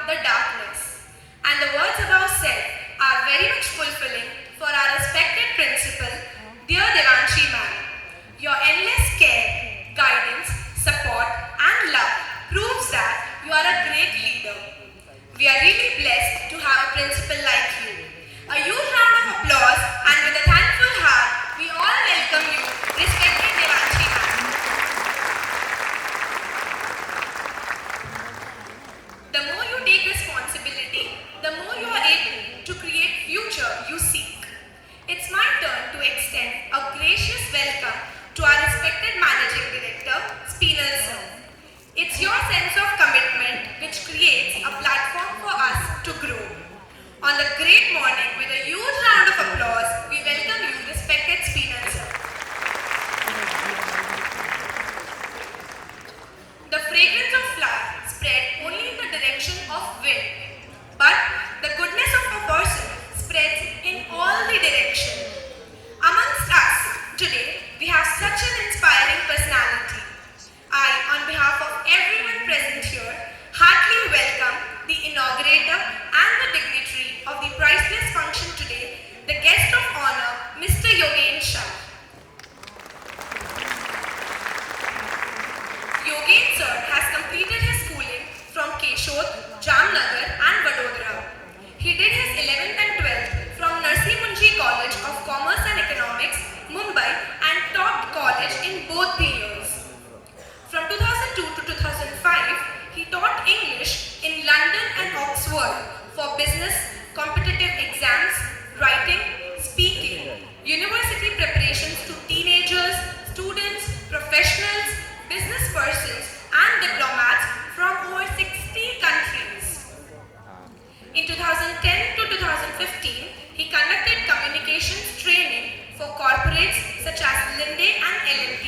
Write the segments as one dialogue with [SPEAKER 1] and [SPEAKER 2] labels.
[SPEAKER 1] the darkness. And the words above said are very much fulfilling for our respected principal, dear Devanshi ma'am. Your endless care, guidance, support and love proves that you are a great leader. We are really blessed to have a principal like you. A huge round of applause and with a thankful heart, we all welcome you, respected Devanshi ma'am. The more you take responsibility, the more you are able to create future you seek. It's my turn to extend a gracious welcome to our respected Managing Director, Spinal Sir. It's your sense of commitment which creates a platform for us to grow. On the great morning, with a huge round of applause, we welcome you, respected Spinal Sir. The fragrance of flower spread only in the direction of wind, but the goodness of a person spreads in all the directions. Amongst us today, we have such an inspiring personality. I, on behalf of everyone present here, heartily welcome the inaugurator and the dignitary of the priceless function today, the guest of honor, Mr. Yogen Shah. Yogen sir has completed his schooling from Keshod, Jamnagar and Waghodia. He did his 11th and 12th from Narsi Munji College of Commerce and Economics, Mumbai and topped college in both the years. From 2002 to 2005, he taught English in London and Oxford for business, competitive exams, writing, speaking, university preparations to teenagers, students, professionals, business persons and diplomats from over 60 countries. In 2010 to 2015, he conducted communications training for corporates such as Linde and L&T.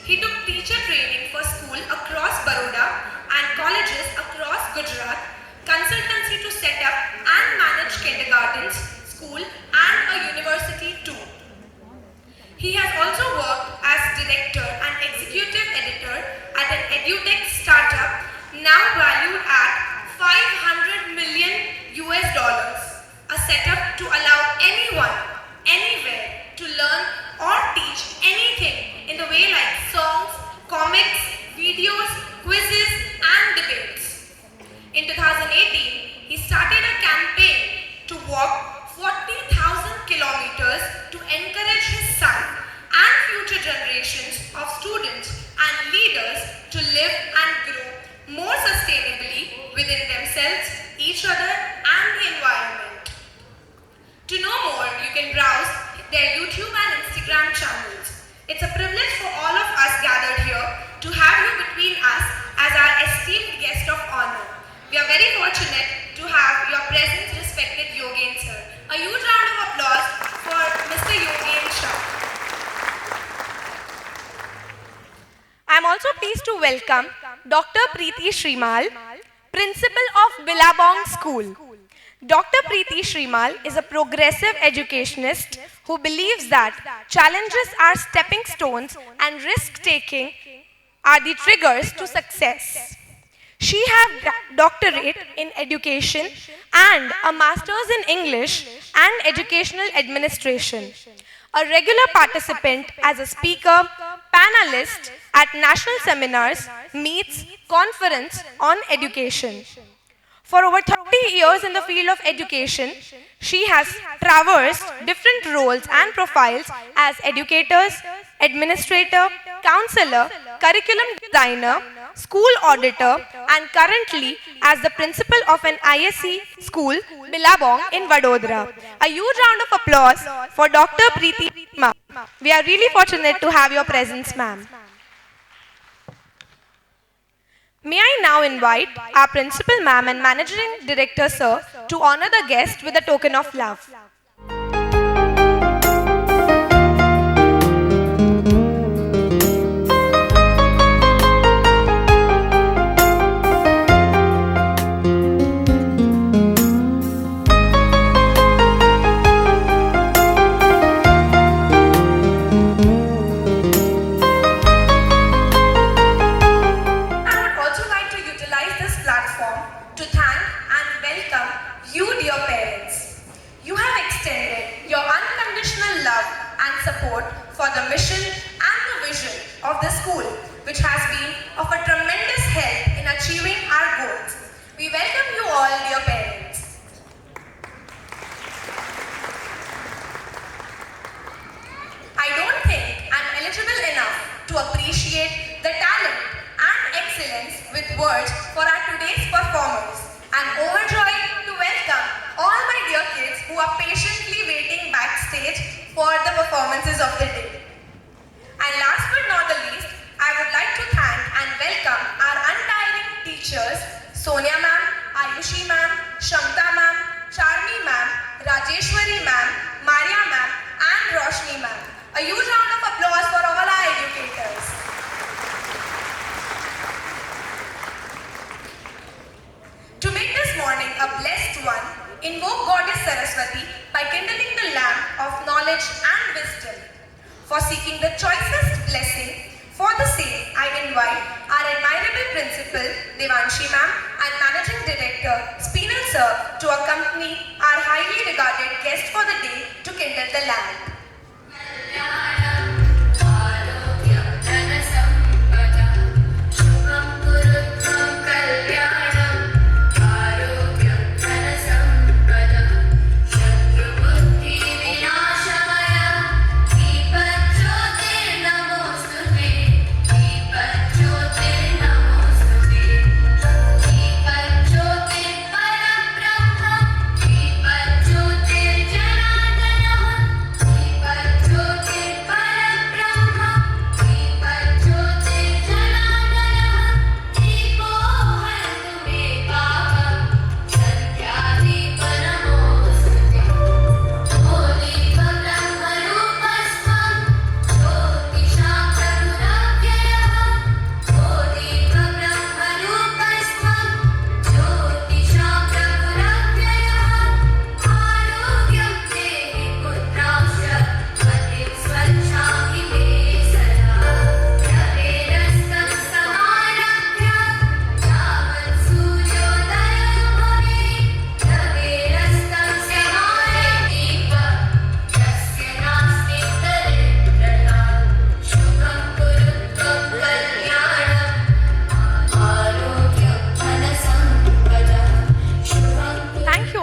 [SPEAKER 1] He took teacher training for school across Baroda and colleges across Gujarat, consultancy to set up and manage kindergartens, school and a university too. He has also worked as director and executive editor at an edutech startup now valued at $500 million, a setup to allow anyone, anywhere to learn or teach anything in the way like songs, comics, videos, quizzes and debates. In 2018, he started a campaign to walk 40,000 kilometers to encourage his son and future generations of students and leaders to live and grow more sustainably within themselves, each other and the environment. To know more, you can browse their YouTube and Instagram channels. It's a privilege for all of us gathered here to have you between us as our esteemed guest of honor. We are very fortunate to have your presence, respected Yogen sir. A huge round of applause for Mr. Yogen Shah. I am also pleased to welcome Dr. Preeti Shrimal, Principal of Billabong School. Dr. Preeti Shrimal is a progressive educationist who believes that challenges are stepping stones and risk-taking are the triggers to success. She has a doctorate in education and a master's in English and educational administration. A regular participant as a speaker, panelist at national seminars, meets, conference on education. For over 30 years in the field of education, she has traversed different roles and profiles as educators, administrator, counselor, curriculum designer, school auditor, and currently as the principal of an ISC school, Billabong in Vadodara. A huge round of applause for Dr. Preeti ma'am. We are really fortunate to have your presence, ma'am. May I now invite our principal ma'am and managing director sir to honor the guest with a token of love. To thank and words for our today's performers. I'm overjoyed to welcome all my dear kids who are patiently waiting backstage for the performances of the day. And last but not the least, I would like to thank and welcome our untiring teachers, Sonia ma'am, Ayushi ma'am, Shamta ma'am, Charmi ma'am, Rajeshwari ma'am, Maria ma'am, and Roshni ma'am. A huge round of applause for all our educators. To make this morning a blessed one, invoke Goddess Saraswati by kindling the lamp of knowledge and wisdom. For seeking the choicest blessing, for the same, I invite our admirable principal, Devanshi ma'am, and managing director, Spinal sir, to accompany our highly regarded guest for the day to kindle the lamp.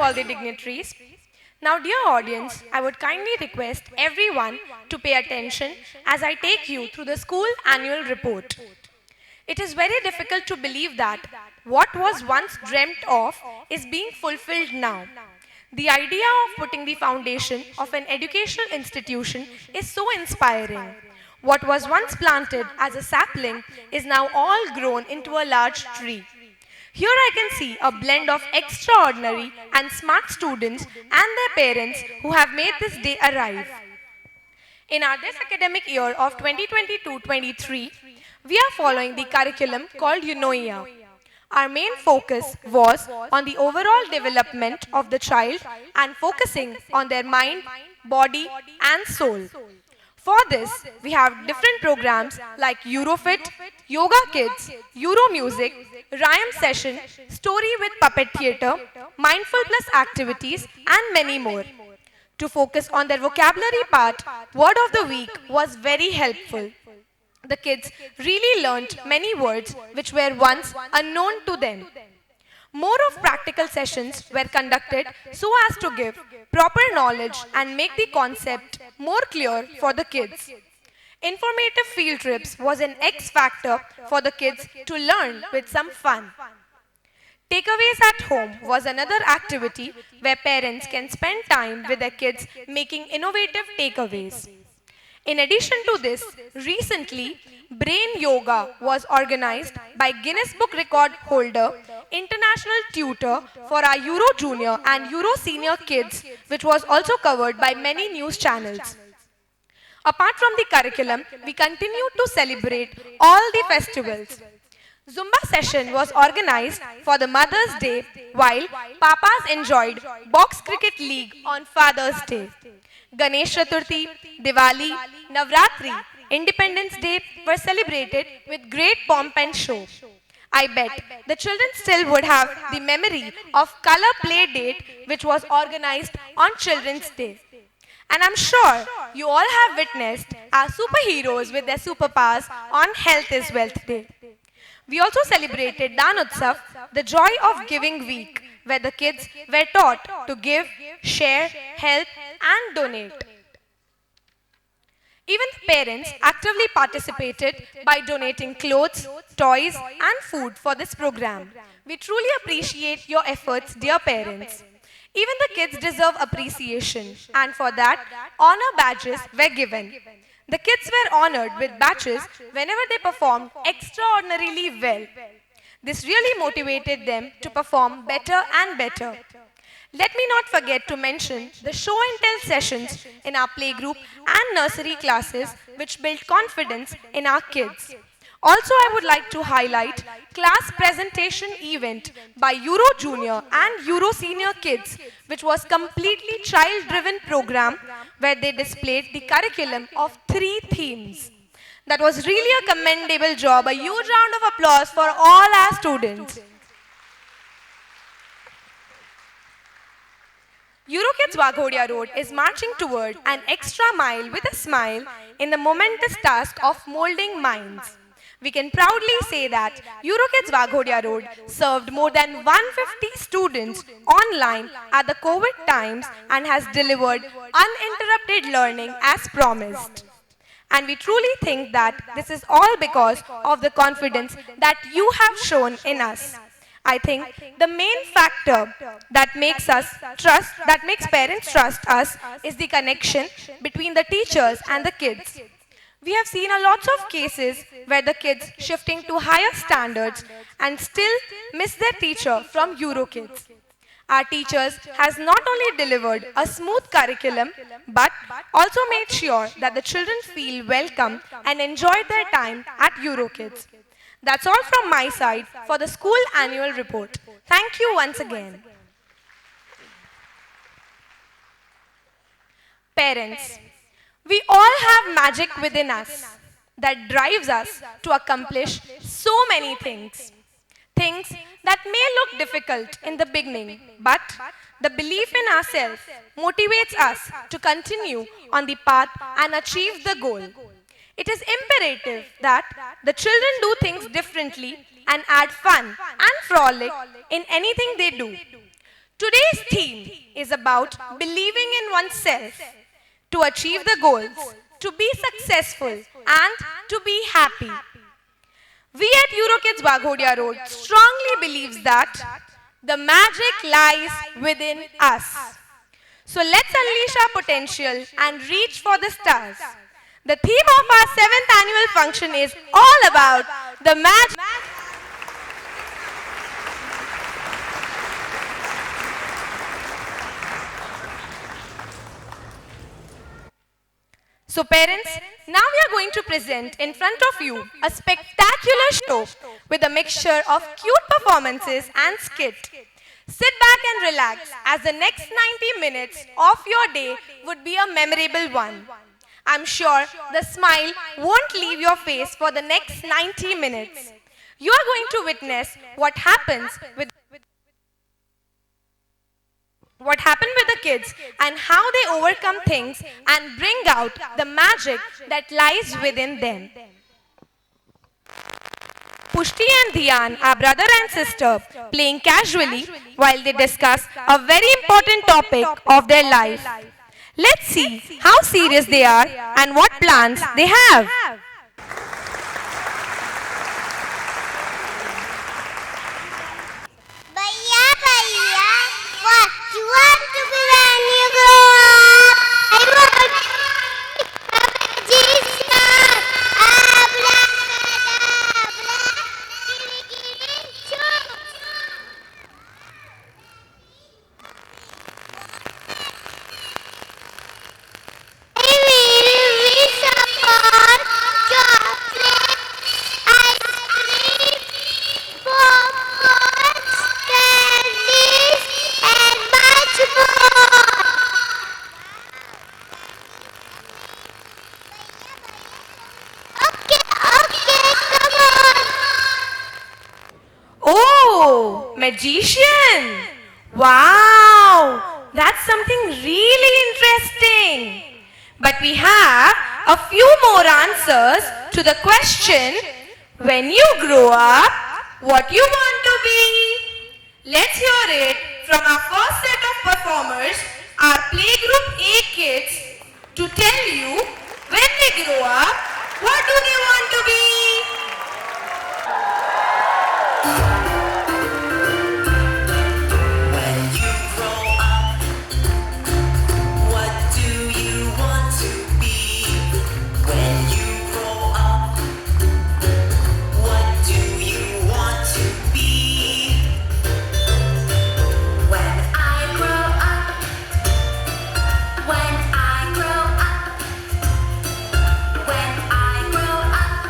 [SPEAKER 1] All the dignitaries. Now, dear audience, I would kindly request everyone to pay attention as I take you through the school annual report. It is very difficult to believe that what was once dreamt of is being fulfilled now. The idea of putting the foundation of an educational institution is so inspiring. What was once planted as a sapling is now all grown into a large tree. Here I can see a blend of extraordinary and smart students and their parents who have made this day arrive. In our this academic year of 2022-23, we are following the curriculum called EuroKids. Our main focus was on the overall development of the child and focusing on their mind, body and soul. For this, we have different programs like EuroFit, EuroKids, EuroMusic, Rhyme Session, Story with Puppet Theatre, Mindful Plus activities and many more. To focus on their vocabulary part, Word of the Week was very helpful. The kids really learnt many words which were once unknown to them. More of practical sessions were conducted so as to give proper knowledge and make the concept more clear for the kids. Informative field trips was an X factor for the kids to learn with some fun. Takeaways at home was another activity where parents can spend time with their kids making innovative takeaways. In addition to this, recently, Brain Yoga was organized by Guinness Book Record holder, international tutor for our Euro Junior and Euro Senior kids, which was also covered by many news channels. Apart from the curriculum, we continue to celebrate all the festivals. Zumba session was organized for the Mother's Day, while Papas enjoyed Box Cricket League on Father's Day. Ganesh Chaturthi, Diwali, Navratri, Independence Day were celebrated with great pomp and show. I bet the children still would have the memory of Color Play Date, which was organized on Children's Day. And I'm sure you all have witnessed our superheroes with their superpowers on Health is Wealth Day. We also celebrated Dan Utsav, the Joy of Giving Week, where the kids were taught to give, share, help and donate. Even the parents actively participated by donating clothes, toys, and food for this program. We truly appreciate your efforts, dear parents. Even the kids deserve appreciation, and for that, honor badges were given. The kids were honored with badges whenever they performed extraordinarily well. This really motivated them to perform better and better. Let me not forget to mention the show and tell sessions in our playgroup and nursery classes which built confidence in our kids. Also, I would like to highlight class presentation event by Euro Junior and Euro Senior kids, which was completely child-driven program where they displayed the curriculum of 3 themes. That was really a commendable job. A huge round of applause for all our students. EuroKids Waghodia Road is marching toward an extra mile with a smile in the momentous task of molding minds. We can proudly say that EuroKids Waghodia Road served more than 150 students online at the COVID times and has delivered uninterrupted learning as promised. And we truly think that this is all because of the confidence that you have shown in us. I think the main factor that makes parents trust us is the connection between the teachers and the kids. We have seen a lots of cases where the kids shifting to higher standards and still miss their teacher from EuroKids. Our teachers has not only delivered a smooth curriculum but also made sure that the children feel welcome and enjoyed their time at EuroKids. That's all from my side for the school annual report. Thank you once again. Parents, we all have magic within us that drives us to accomplish so many things. Things that may look difficult in the beginning, but the belief in ourselves motivates us to continue on the path and achieve the goal. It is imperative that the children do things differently and add fun and frolic in anything they do. Today's theme is about believing in oneself to achieve the goals, to be successful and to be happy. We at EuroKids Waghodia Road strongly believes that the magic lies within us. So let's unleash our potential and reach for the stars. The theme of our 7th annual function is all about the magic. So parents, now we are going to present in front of you a spectacular show with a mixture of cute performances and skit. Sit back and relax as the next 90 minutes of your day would be a memorable one. I'm sure the smile won't leave your face for the next 90 minutes. You are going to witness what happens with the kids and how they overcome things and bring out the magic that lies within them. Pushti and Dhyan are brother and sister playing casually while they discuss a very important topic of their life. Let's see how serious they are and what plans they have.
[SPEAKER 2] What you want to be when you grow up? I want to be a magician. Abracadabra, choo. I will wish upon chocolate, ice cream, bonbons, candies, and much more. Okay, come on.
[SPEAKER 1] Oh, magician! Wow, that's something really interesting. But we have a few more answers to the question, when you grow up, what you want to be? Let's hear it from our first set of performers, our playgroup A kids, to tell you when they grow up, what do they want to be?
[SPEAKER 3] When you grow up, what do you want to be? When you grow up, what do you want to be?
[SPEAKER 4] When I grow up, when I grow up, when I grow up,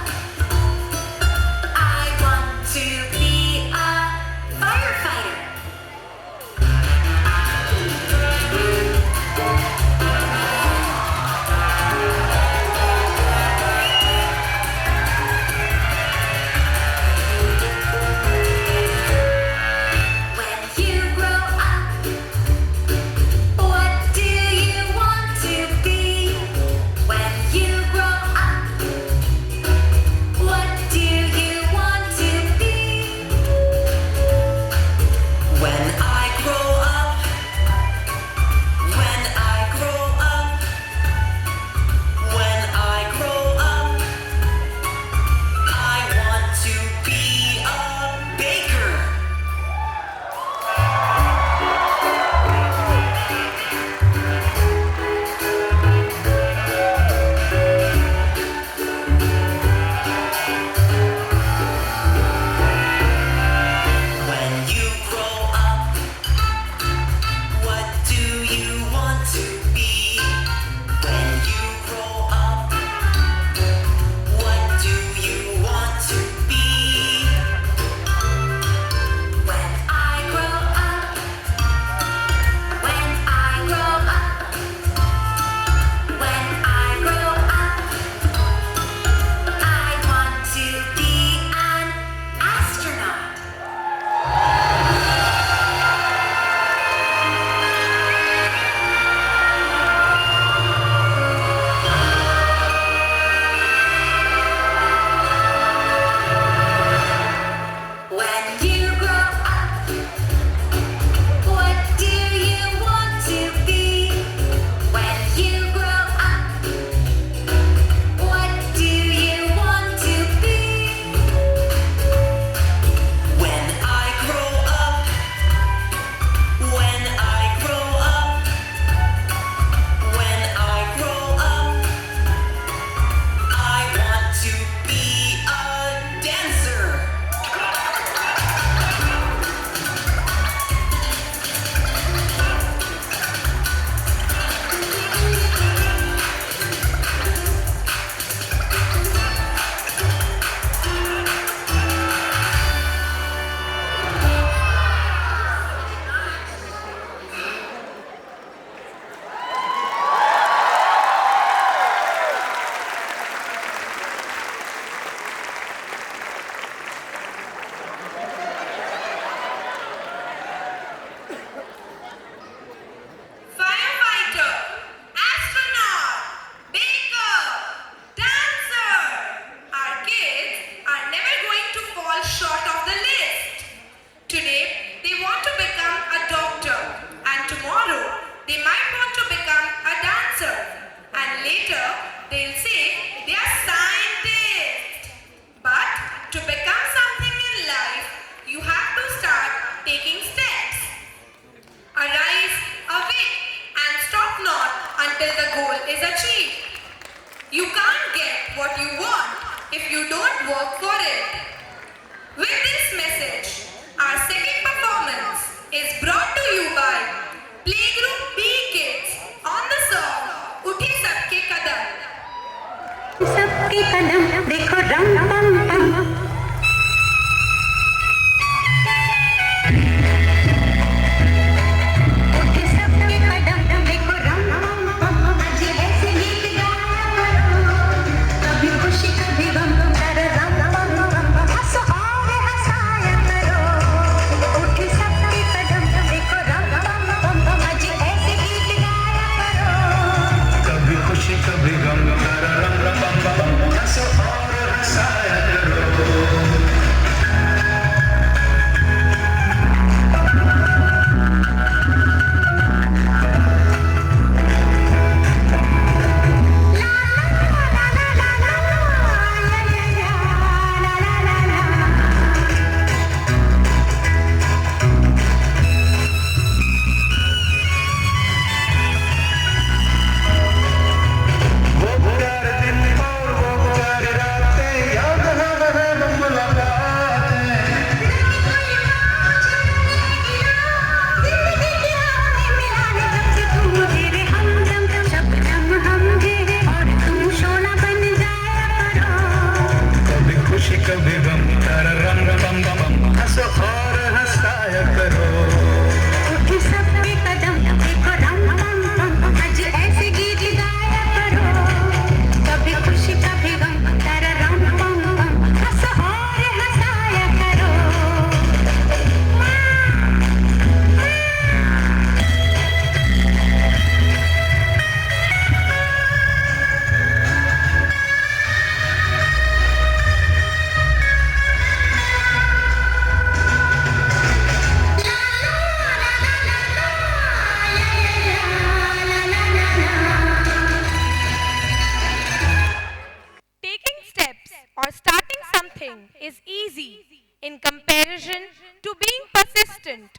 [SPEAKER 1] persistent.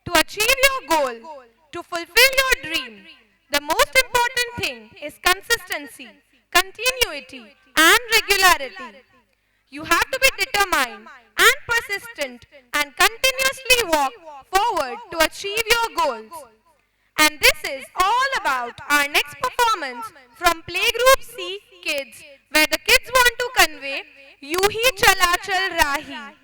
[SPEAKER 1] To achieve your goal, to fulfill your dream, the most important thing is consistency, continuity, and regularity. You have to be determined and persistent and continuously walk forward to achieve your goals. And this is all about our next performance from Playgroup C Kids, where the kids want to convey "Yu hi chala chal rahi."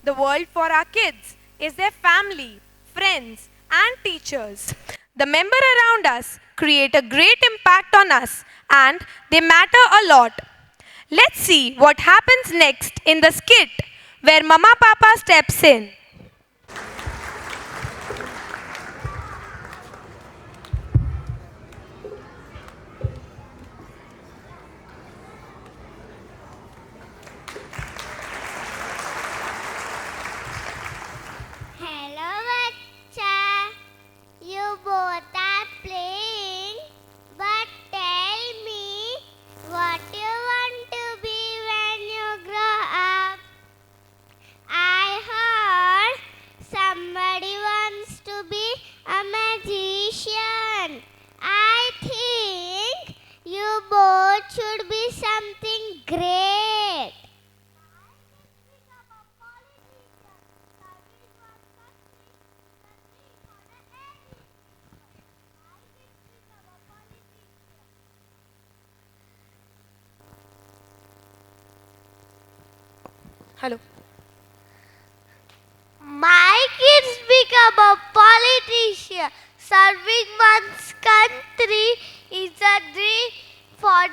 [SPEAKER 1] The world for our kids is their family, friends, and teachers. The members around us create a great impact on us and they matter a lot. Let's see what happens next in the skit where Mama Papa steps in.
[SPEAKER 2] Hello, Bacha. You both are playing, but tell me what you want to be when you grow up. I heard somebody wants to be a magician. I think you both should be something great.
[SPEAKER 1] Hello.
[SPEAKER 2] My kids become a politician. Serving one's country is a dream for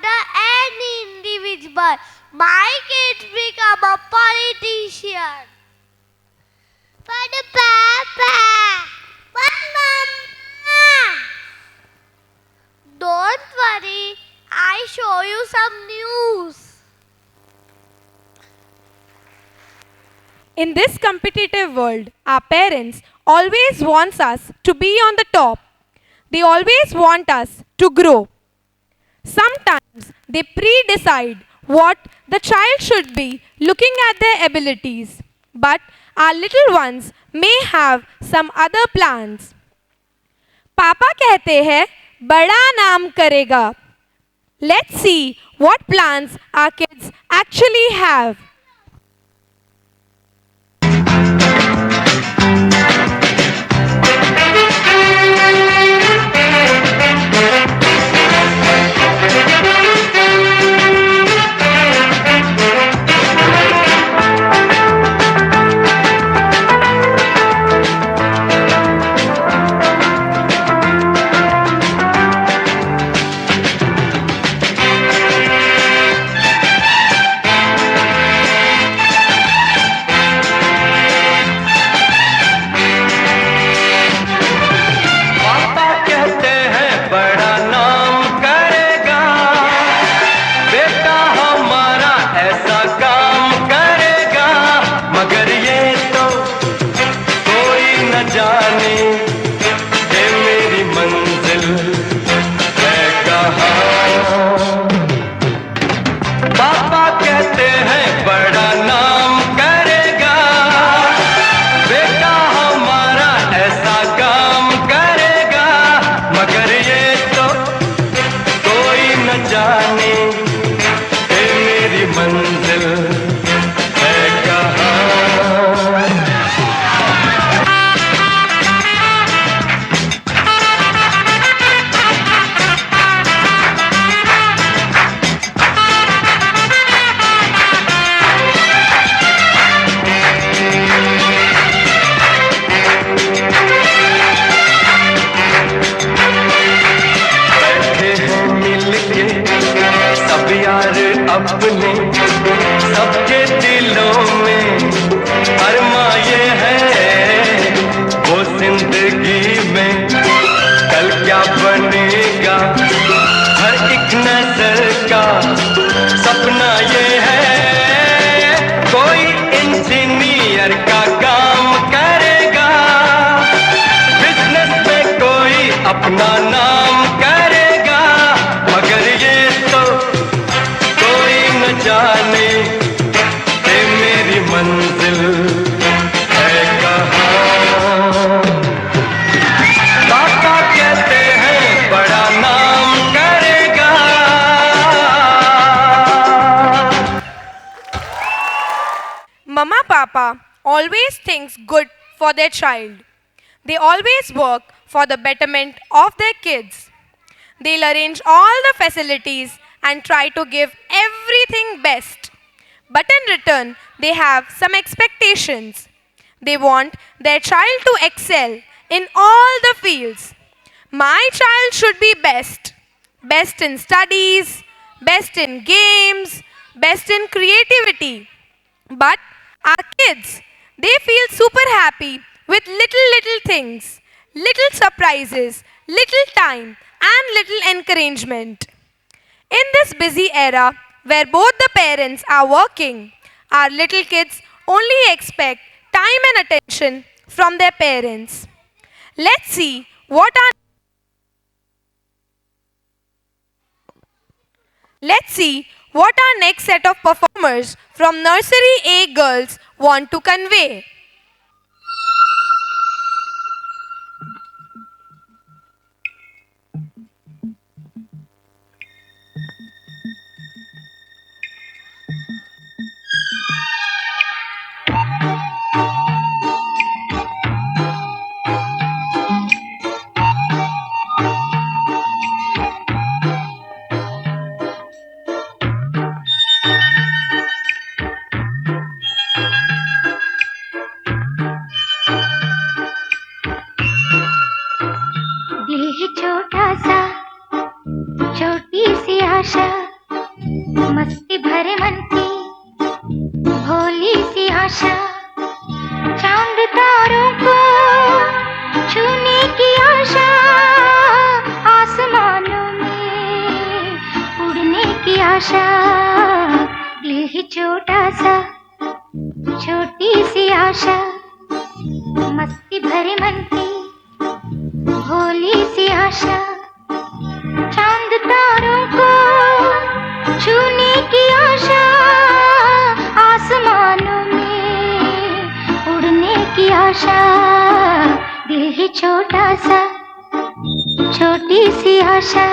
[SPEAKER 2] any individual. My kids become a politician. For the papa. But mama. Don't worry. I show you some news.
[SPEAKER 1] In this competitive world, our parents always want us to be on the top. They always want us to grow. Sometimes they pre-decide what the child should be looking at their abilities. But our little ones may have some other plans. पापा कहते हैं बड़ा नाम करेगा. Let's see what plans our kids actually have.
[SPEAKER 5] न जाने ये मेरी मंजिल है कहाँ। पापा कहते हैं बड़ा नाम करेगा, बेटा हमारा ऐसा काम करेगा, मगर ये तो कोई न जाने ये मेरी मंजिल है कहाँ। बैठे हैं मिलके सब यार अपने, सबके दिलों में अरमा ये है वो जिंदगी में कल क्या बनेगा, हर एक नजर का सपना ये है कोई इंजीनियर का काम करेगा, बिजनेस में कोई अपना नाम करेगा, मगर ये तो कोई न जाने ये मेरी मंजिल है कहाँ। पापा कहते हैं बड़ा नाम करेगा।
[SPEAKER 1] Mama Papa always thinks good for their child. They always work for the betterment of their kids. They'll arrange all the facilities and try to give everything best. But in return, they have some expectations. They want their child to excel in all the fields. My child should be best. Best in studies, best in games, best in creativity. But our kids, they feel super happy with little things, little surprises, little time, and little encouragement. In this busy era where both the parents are working, our little kids only expect time and attention from their parents. Let's see what our next set of performers from Nursery A girls want to convey.
[SPEAKER 2] दिल है छोटा सा, छोटी सी आशा, मस्ती भरे मन की भोली सी आशा, चांद तारों को छूने की आशा, आसमानों में उड़ने की आशा। दिल है छोटा सा, छोटी सी आशा, मस्ती भरे मन की भोली सी आशा, चांद तारों को छूने की आशा, आसमानों में उड़ने की आशा। दिल है छोटा सा, छोटी सी आशा।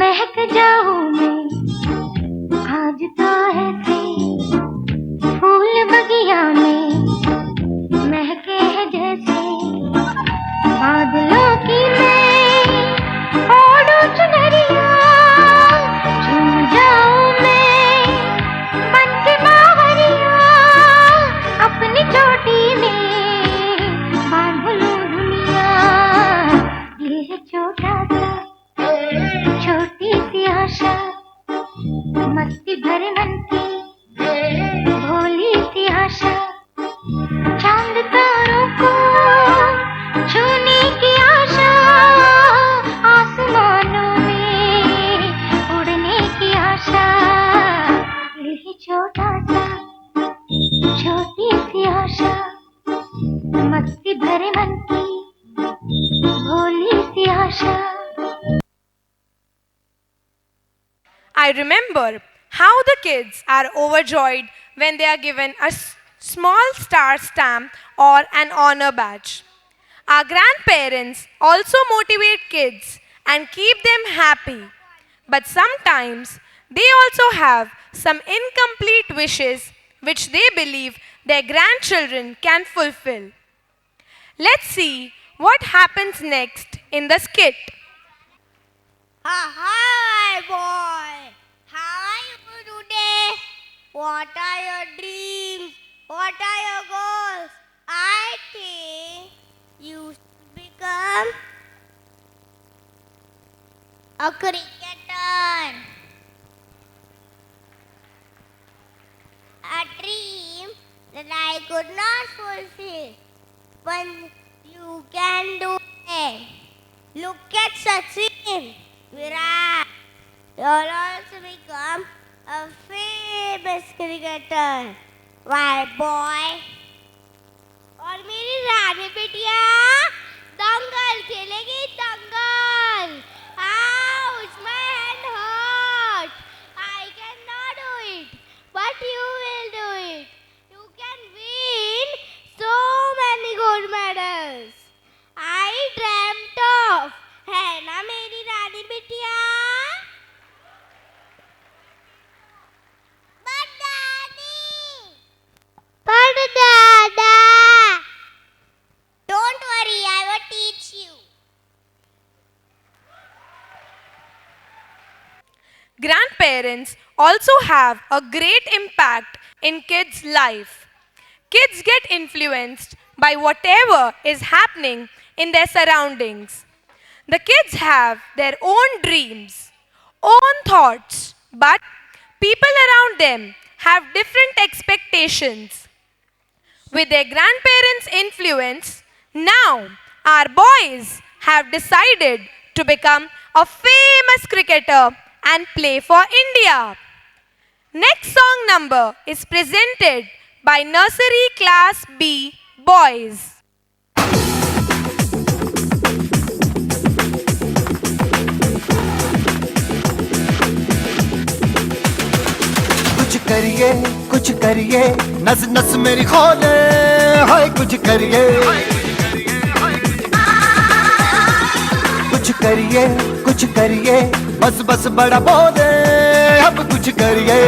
[SPEAKER 2] महक जाऊं मैं आज तो ऐसे, फूल बगिया में महके हैं जैसे, बादलों की मैं ओढ़ूं चुनरिया, झूम जाऊं मैं बन के बावरिया, अपनी चोटी में बांध लूं दुनिया। छोटा सा छोटी सी आशा मस्ती भरे मन की भोली सी आशा चांद तारों को छूने की आशा आसमानों में उड़ने की आशा यही छोटा सा छोटी सी आशा मस्ती भरे मन की भोली सी आशा
[SPEAKER 1] I remember how the kids are overjoyed when they are given a small star stamp or an honor badge. Our grandparents also motivate kids and keep them happy. But sometimes they also have some incomplete wishes which they believe their grandchildren can fulfill. Let's see what happens next in the skit.
[SPEAKER 2] Hi, boy. How are you today? What are your dreams? What are your goals? I think you should become a cricketer. A dream that I could not fulfill. But you can do it. Look at Sachin. Virat, you'll also become a famous cricketer. Why, boy? और मेरी रानी बिटिया दंगल खेलेगी दंगल. Ouch, my hand hurt. I cannot do it, but you will do it. You can win so many gold medals. I dreamt of है ना मेरी रानी बिटिया. But Dada, don't worry, I will teach you.
[SPEAKER 1] Grandparents also have a great impact in kids' life. Kids get influenced by whatever is happening in their surroundings. The kids have their own dreams, own thoughts, but people around them have different expectations. With their grandparents' influence, now our boys have decided to become a famous cricketer and play for India. Next song number is presented by Nursery Class B boys.
[SPEAKER 6] कुछ करिए नस नस मेरी खोले हाय कुछ करिए कुछ करिए बस बस बड़ा बोले अब कुछ करिए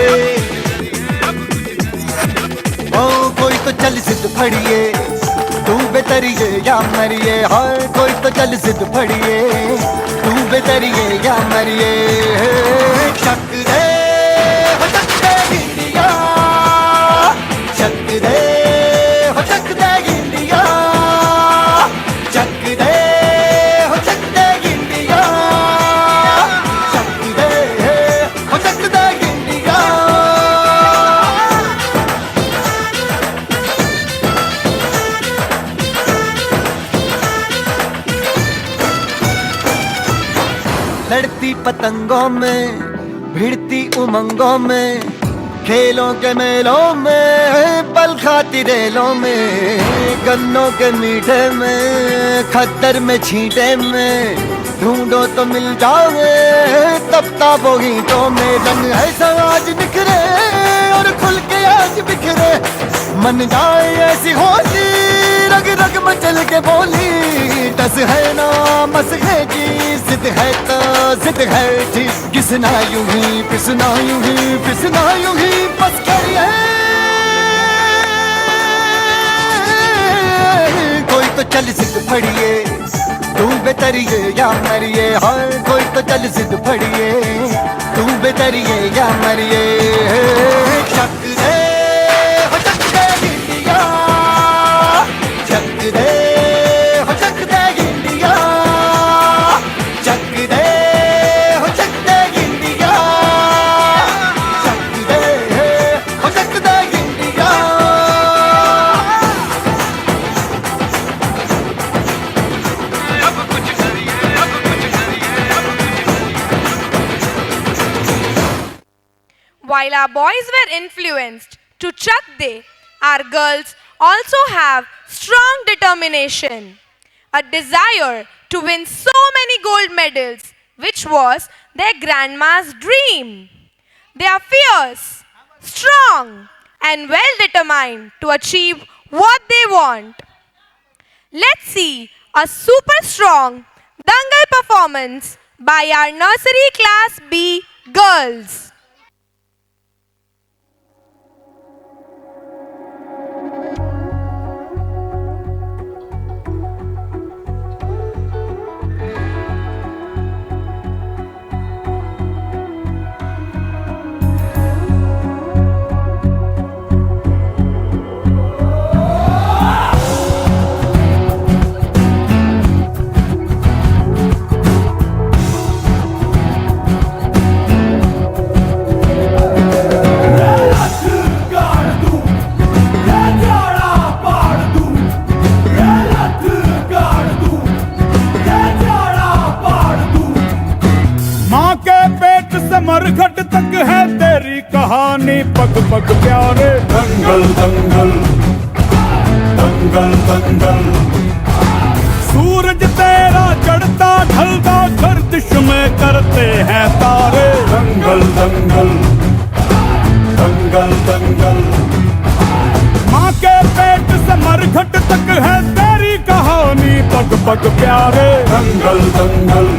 [SPEAKER 6] ओ कोई तो चल जिद फड़िए तू बेतरिए या मरिए हाय कोई तो चल जिद फड़िए तू बेतरिए या मरिए शक दे लड़ती पतंगों में भिड़ती उमंगों में खेलों के मेलों में पल खाती रेलों में गन्नों के मीठे में खद्दर में छींटे में ढूंढो तो मिल जाओगे तब ताबो हीटों में रंग ऐसा आज निखरे और खुल के आज बिखरे मन जाए ऐसी होली रग रग मचल के बोली टस है ना मस है जी जिद है तो जिद है जी किसना यूं ही पिसना यूं ही पिसना यूं ही बस करिए कोई तो चल जिद फड़िए तू बेतरिए या मरिए हाय कोई तो चल जिद फड़िए तू बेतरिए या मरिए शक दे हो शक दे इंडिया शक दे हो शक दे India
[SPEAKER 1] While our boys were influenced to chak de, our girls also have strong determination, a desire to win so many gold medals, which was their grandma's dream. They are fierce, strong, and well determined to achieve what they want. Let's see a super strong dangal performance by our nursery class B girls.
[SPEAKER 7] माँ के पेट से मरघट तक है तेरी कहानी, पग पग प्यारे। दंगल दंगल दंगल दंगल, सूरज तेरा चढ़ता ढलता गर्दिश में करते हैं तारे। दंगल दंगल दंगल दंगल, माँ के पेट से मरघट तक है तेरी कहानी, पग पग प्यारे। दंगल दंगल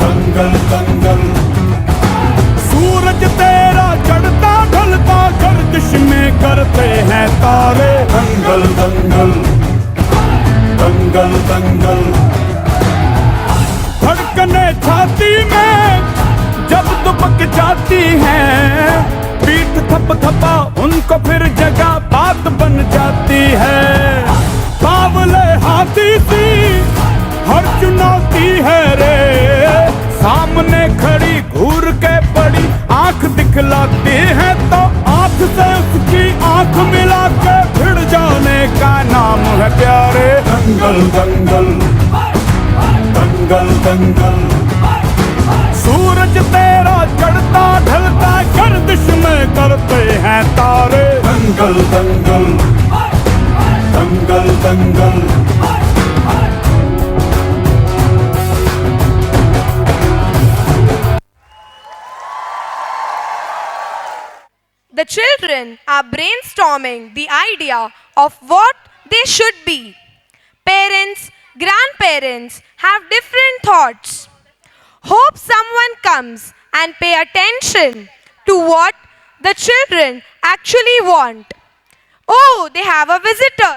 [SPEAKER 7] दंगल दंगल, सूरज तेरा चढ़ता ढलता गर्दिश में करते हैं तारे। दंगल दंगल दंगल दंगल, धड़कने छाती में जब दुबक जाती हैं, पीठ थप थपा उनको फिर जगह बात बन जाती है। बावले हाथी सी हर चुनौती है रे, सामने खड़ी घूर के बड़ी आंख दिखलाती है, तो आंख से उसकी आंख मिला के भिड़ जाने का नाम है प्यारे। दंगल दंगल दंगल दंगल, सूरज तेरा चढ़ता ढलता गर्दिश में करते हैं तारे। दंगल दंगल दंगल दंगल,
[SPEAKER 1] The children are brainstorming the idea of what they should be. Parents, grandparents have different thoughts. Hope someone comes and pay attention to what the children actually want. Oh, they have a visitor.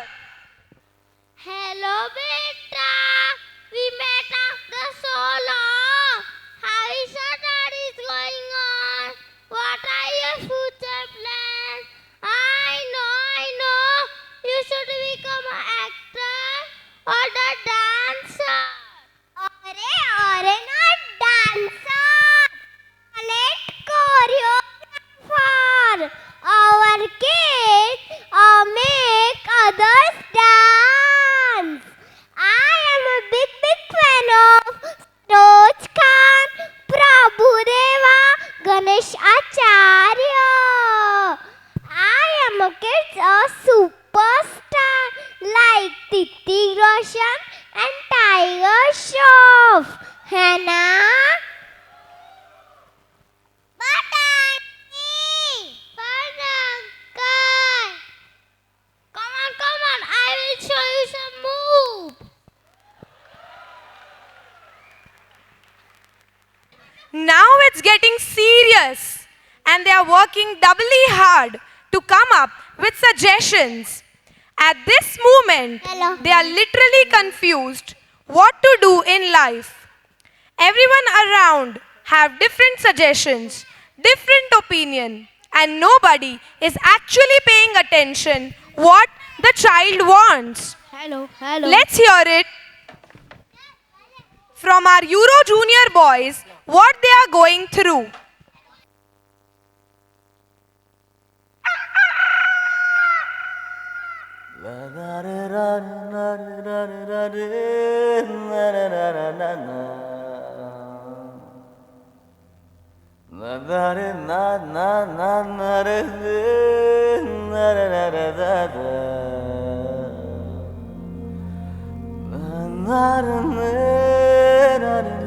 [SPEAKER 2] Hello, beta. We met after so long. How is your studies going on? What are your future plans? I know. You should become an actor or a dancer. Or not dancer. Let choreographer. Our kids make others dance. I am a big fan of Roj Khan, Prabhu Deva, Ganesh Acharya. I am a kids a superstar like Titi Roshan and Tiger Shroff. Hannah? But Auntie! Fun uncle! Come on, I will show you some move.
[SPEAKER 1] Now it's getting serious, and they are working doubly hard to come up with suggestions. At this moment,
[SPEAKER 2] Hello.
[SPEAKER 1] they are literally confused what to do in life. Everyone around have different suggestions, different opinion, and nobody is actually paying attention what the child wants.
[SPEAKER 2] Hello.
[SPEAKER 1] Let's hear it from our Euro Junior boys what they are going through.
[SPEAKER 6] na na na na na re na ra ra ra ra ra na ra na ra ra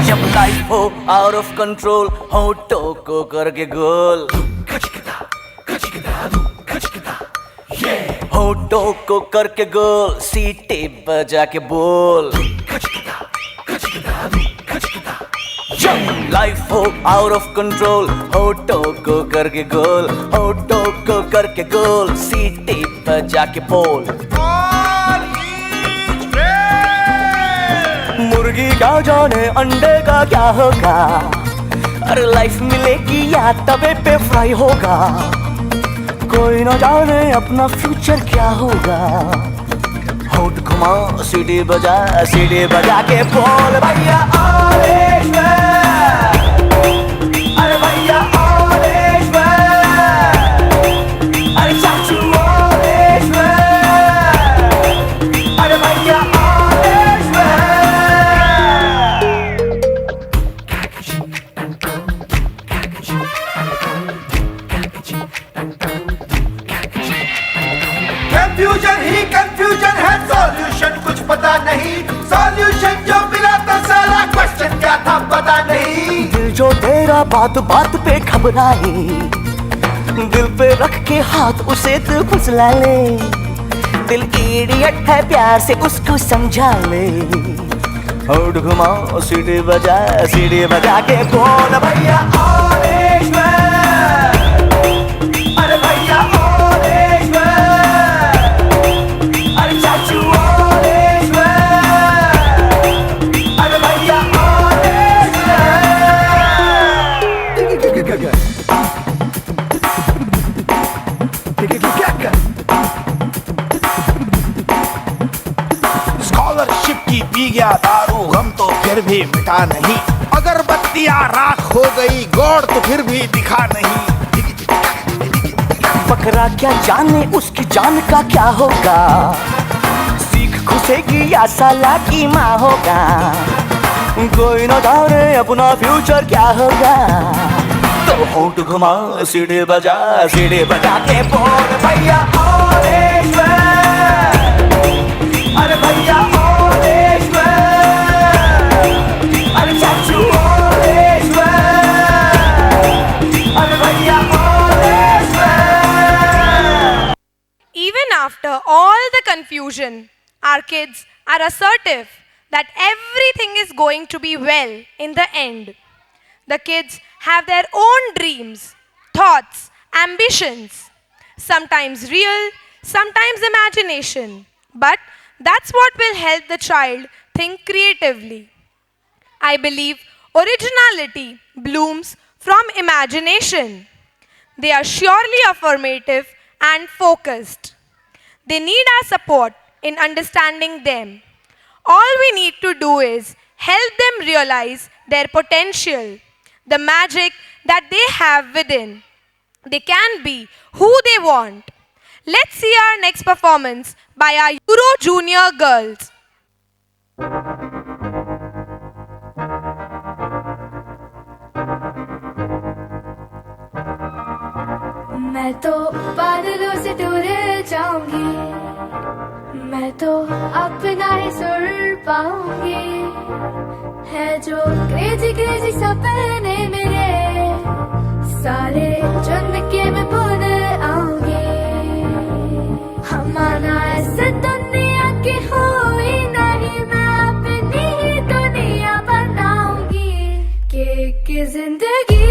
[SPEAKER 6] जब life हो out of control होठों को करके गोल होठों को करके गोल सीटी बजा के बोल जब लाइफ हो आउट ऑफ कंट्रोल होठों को करके गोल होठों को करके गोल सीटी बजा के बोल मुर्गी क्या जाने अंडे का क्या होगा अरे लाइफ मिलेगी या तवे पे फ्राई होगा कोई ना जाने अपना फ्यूचर क्या होगा होठ घुमा सीढ़ी बजा के बोल भैया ऑरेंज मैन अरे भैया ऑरेंज मैन अरे चाचू ऑरेंज मैन अरे भैया ऑरेंज मैन
[SPEAKER 8] कंफ्यूजन ही कंफ्यूजन है सॉल्यूशन कुछ पता नहीं सॉल्यूशन जो मिला तो सारा क्वेश्चन क्या था पता नहीं
[SPEAKER 6] दिल जो तेरा बात बात पे घबराए दिल पे रख के हाथ उसे तू फुसला ले दिल इडियट है प्यार से उसको समझा ले होठ घुमा सीढ़ी बजा के बोल भैया ऑरेंज मैन अरे भैया ऑरेंज मैन अरे चाचू ऑरेंज मैन अरे भैया ऑरेंज
[SPEAKER 8] स्कॉलरशिप की पी गया दारू गम तो फिर भी मिटा नहीं अगरबत्तियां राख हो गई गौर तो फिर भी दिखा नहीं
[SPEAKER 6] बकरा क्या जाने उसकी जान का क्या होगा सीख घुसेगी या साला की माँ होगा कोई न जाने अपना फ्यूचर क्या होगा तो होठ घुमा सीढ़ी बजा के बोल भैया ऑरेंज मैन अरे भैया ऑरेंज मैन अरे चाचू ऑरेंज मैन अरे भैया orange man
[SPEAKER 1] Even after all the confusion, our kids are assertive that everything is going to be well in the end. The kids have their own dreams, thoughts, ambitions, sometimes real, sometimes imagination. But that's what will help the child think creatively. I believe originality blooms from imagination. They are surely affirmative and focused. They need our support in understanding them. All we need to do is help them realize their potential, the magic that they have within. They can be who they want. Let's see our next performance by our Euro Junior girls.
[SPEAKER 4] मैं तो बादलों से दूर जाऊंगी मैं तो अपना ही सुर पाऊंगी है जो क्रेजी क्रेजी सपने मेरे सारे चुन के मैं भूल आऊंगी हमारा ऐसे दुनिया की हुई नहीं मैं अपनी ही दुनिया बनाऊंगी कि जिंदगी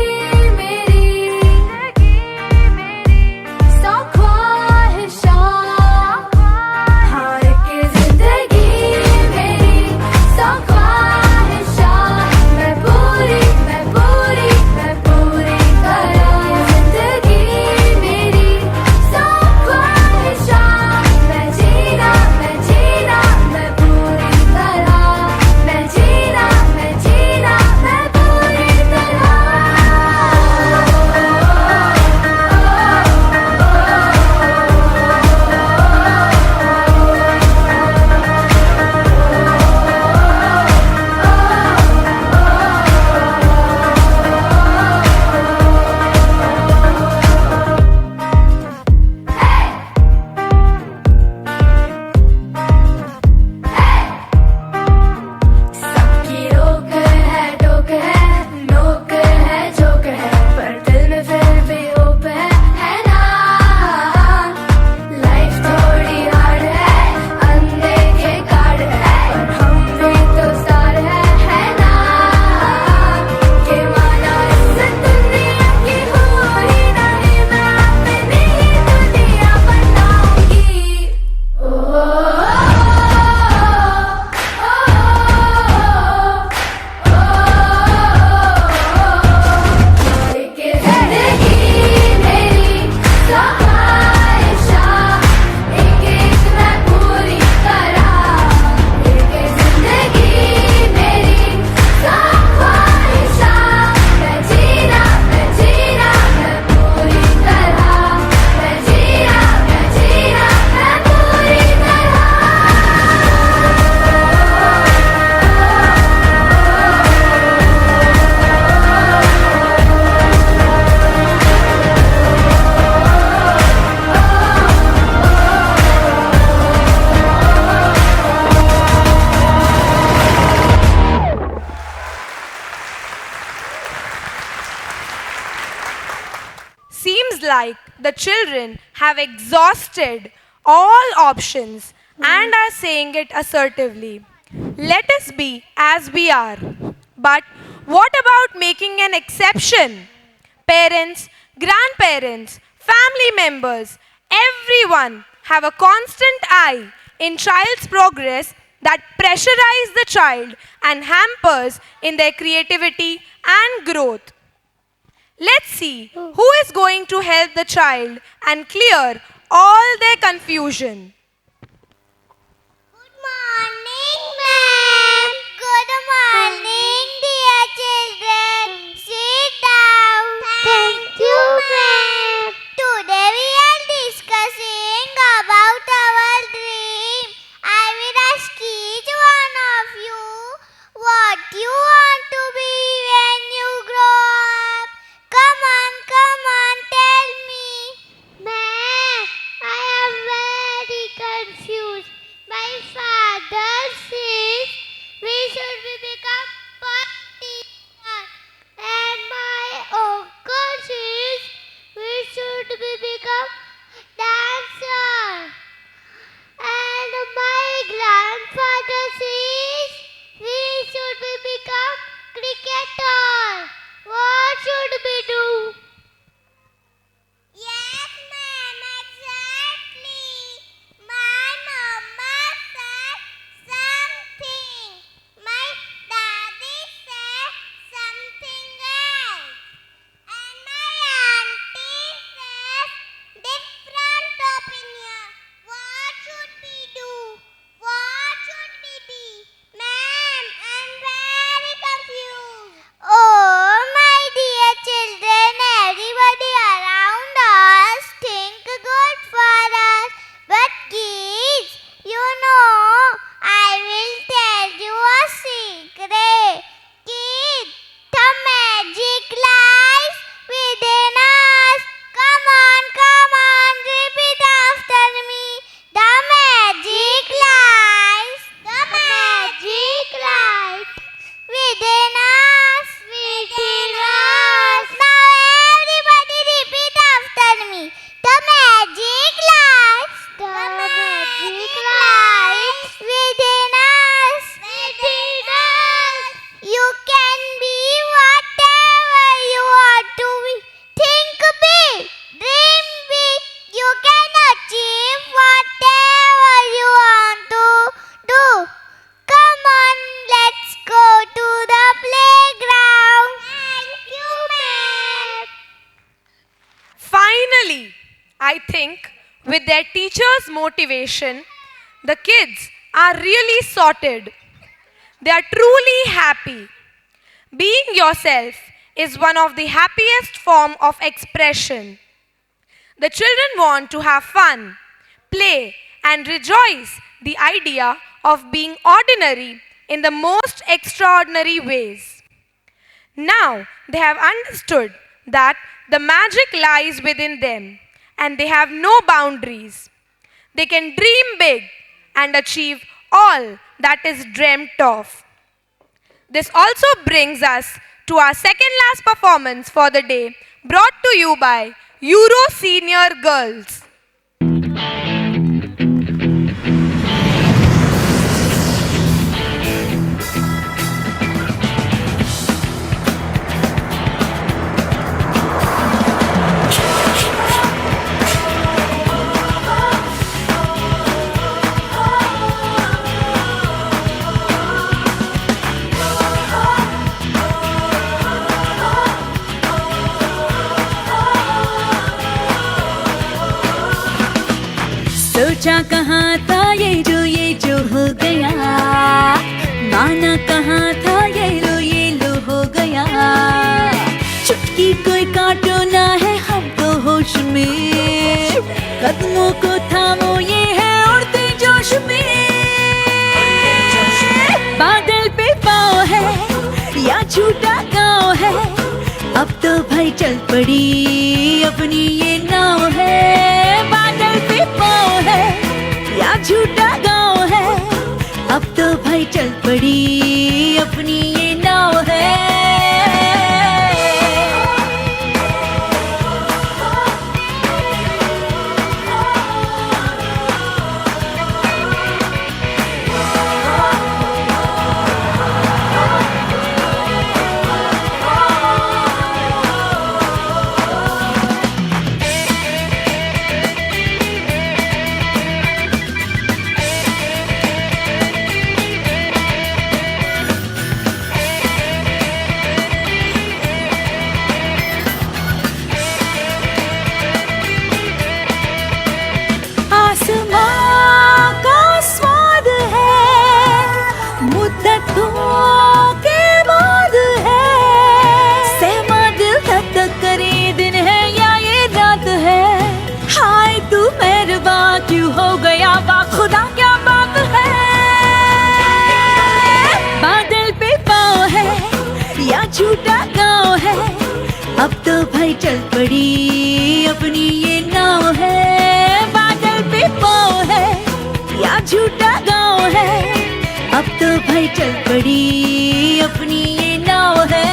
[SPEAKER 1] seems like the children have exhausted all options and are saying it assertively. Let us be as we are. But what about making an exception? Parents, grandparents, family members, everyone have a constant eye in child's progress that pressurize the child and hampers in their creativity and growth. Let's see who is going to help the child and clear all their confusion.
[SPEAKER 2] Good morning, ma'am. Good morning, dear children. Sit down. Thank you, ma'am. Today we are discussing about our dream. I will ask each one of you what you want to be when you grow up. Come on, tell me. Ma'am, I am very confused. My father says we should become politicians, and my uncle says we should become dancers, and my grandfather says we should become cricketers. What should we do? Yes, ma'am, exactly. My mama said something. My daddy said something else. And my auntie says different opinion. What should we do? What should we be? Ma'am, I'm very confused. Oh, my dear children, everybody around us think good for us. But kids, you know, I will tell you a secret. Kids, the magic lies within us. Come on, repeat after me. The magic lies. The magic lies within us. Within us. Now everybody repeat after me. The magic lies. The magic lies within us. Within us. You can be whatever you want to be. Think big. Dream big. You can achieve whatever you want to do. Come on, let's go to the playground. Thank you, ma'am.
[SPEAKER 1] Finally, I think with their teacher's motivation, the kids are really sorted. They are truly happy. Being yourself is one of the happiest form of expression. The children want to have fun, play, and rejoice the idea of being ordinary in the most extraordinary ways. Now they have understood that the magic lies within them and they have no boundaries. They can dream big and achieve all that is dreamt of. This also brings us to our second last performance for the day, brought to you by Euro Senior Girls.
[SPEAKER 9] सोचा कहाँ था ये जो हो गया, माना कहाँ था ये लो हो गया। चुटकी कोई काटो ना है हमको होश में, कदमों को थामो ये है उड़ते जोश में। बादल पे पाँव है या झूठा गाँव है, अब तो भाई चल पड़ी अपनी ये नाव है। बादल पे पाँव है या झूठा गाँव है, अब तो भाई चल पड़ी अपनी ये नाव है। भाई चल पड़ी अपनी ये नाव है, बादल पे पाँव है या झूठा गाँव है, अब तो भाई चल पड़ी अपनी ये नाव है।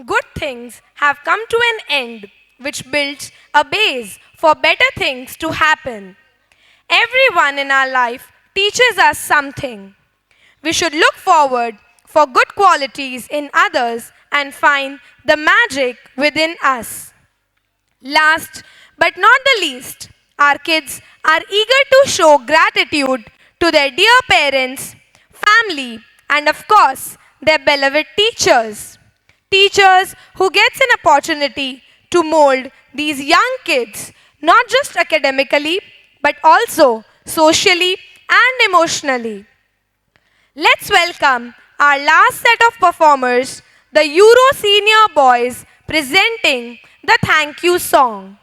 [SPEAKER 1] Good things have come to an end, which builds a base for better things to happen. Everyone in our life teaches us something. We should look forward for good qualities in others and find the magic within us. Last but not the least, our kids are eager to show gratitude to their dear parents, family, and of course, their beloved teachers. Teachers who gets an opportunity to mold these young kids, not just academically, but also socially and emotionally. Let's welcome our last set of performers, the Euro Senior Boys, presenting the thank you song.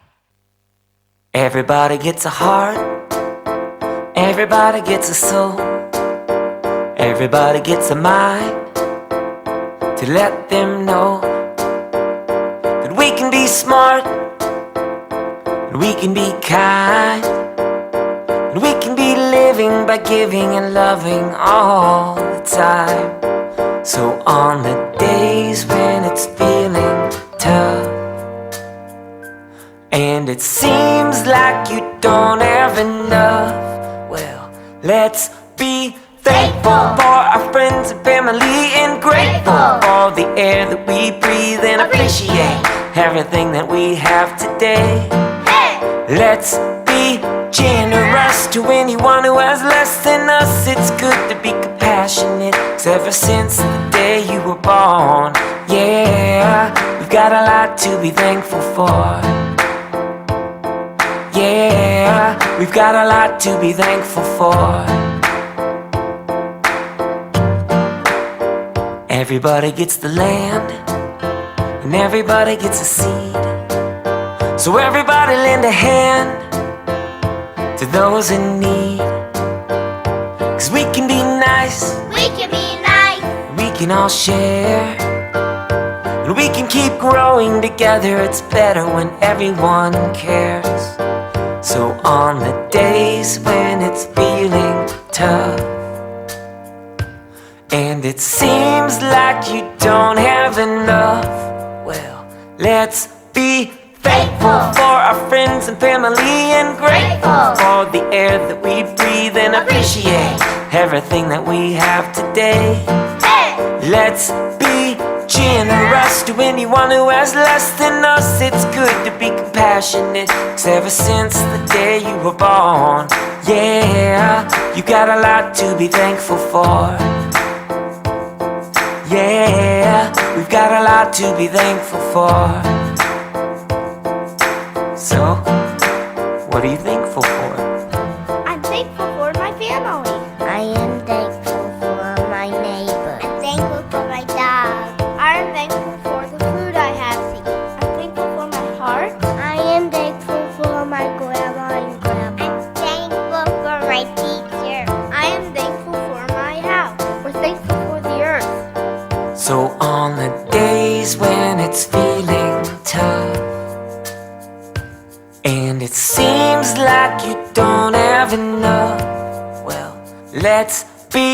[SPEAKER 3] Everybody gets a heart, everybody gets a soul, everybody gets a mind to let them know that we can be smart, and we can be kind, and we can be living by giving and loving all the time. So on the days when it's feeling tough and it seems like you don't have enough, well, let's be thankful for our friends and family and grateful for the air that we breathe and appreciate everything that we have today. Let's be generous to anyone who has less than us. It's good to be compassionate, 'cause ever since the day you were born, yeah, we've got a lot to be thankful for. Yeah, we've got a lot to be thankful for. Everybody gets the land, and everybody gets a seed. So everybody lend a hand to those in need. 'Cause we can be nice,
[SPEAKER 2] We can be nice.
[SPEAKER 3] we can all share, and we can keep growing together. It's better when everyone cares. So on the days when it's feeling tough and it seems like you don't have enough, well, let's be thankful for our friends and family and grateful for the air that we breathe and appreciate everything that we have today. Let's be generous to anyone who has less than us. It's good to be compassionate, 'cause ever since the day you were born, yeah, you got a lot to be thankful for. Yeah, we've got a lot to be thankful for. So, what are you thankful for?
[SPEAKER 2] I'm thankful for my family. I am thankful for my neighbor. I'm thankful for my dog. I'm thankful for the food I have to eat. I'm thankful for my heart. I am thankful for my grandma and grandpa. I'm thankful for my teacher. I am thankful for my house. We're thankful for the earth.
[SPEAKER 3] So on the days when it's feeling tough and it seems like you don't have enough, well, let's be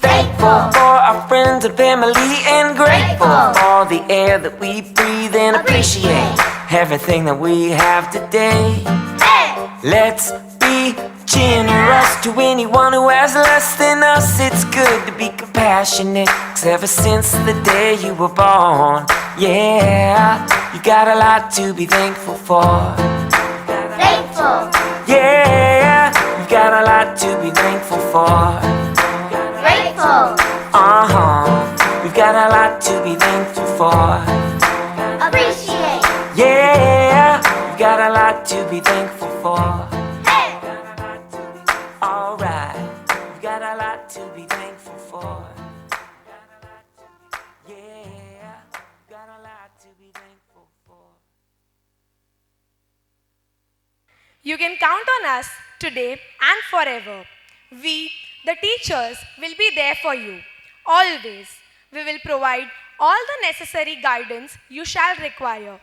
[SPEAKER 3] thankful for our friends and family and grateful for the air that we breathe and appreciate everything that we have today. Let's be generous to anyone who has less than us. It's good to be compassionate, 'cause ever since the day you were born, yeah, you got a lot to be thankful for.
[SPEAKER 2] Thankful.
[SPEAKER 3] Yeah, you got a lot to be thankful for.
[SPEAKER 2] Grateful.
[SPEAKER 3] We've got a lot to be thankful for.
[SPEAKER 2] Appreciate.
[SPEAKER 3] Yeah, we've got a be thankful for. Alright, you got a lot to be thankful for. Yeah, got a lot to be thankful for.
[SPEAKER 1] You can count on us today and forever. We, the teachers, will be there for you. Always. We will provide all the necessary guidance you shall require.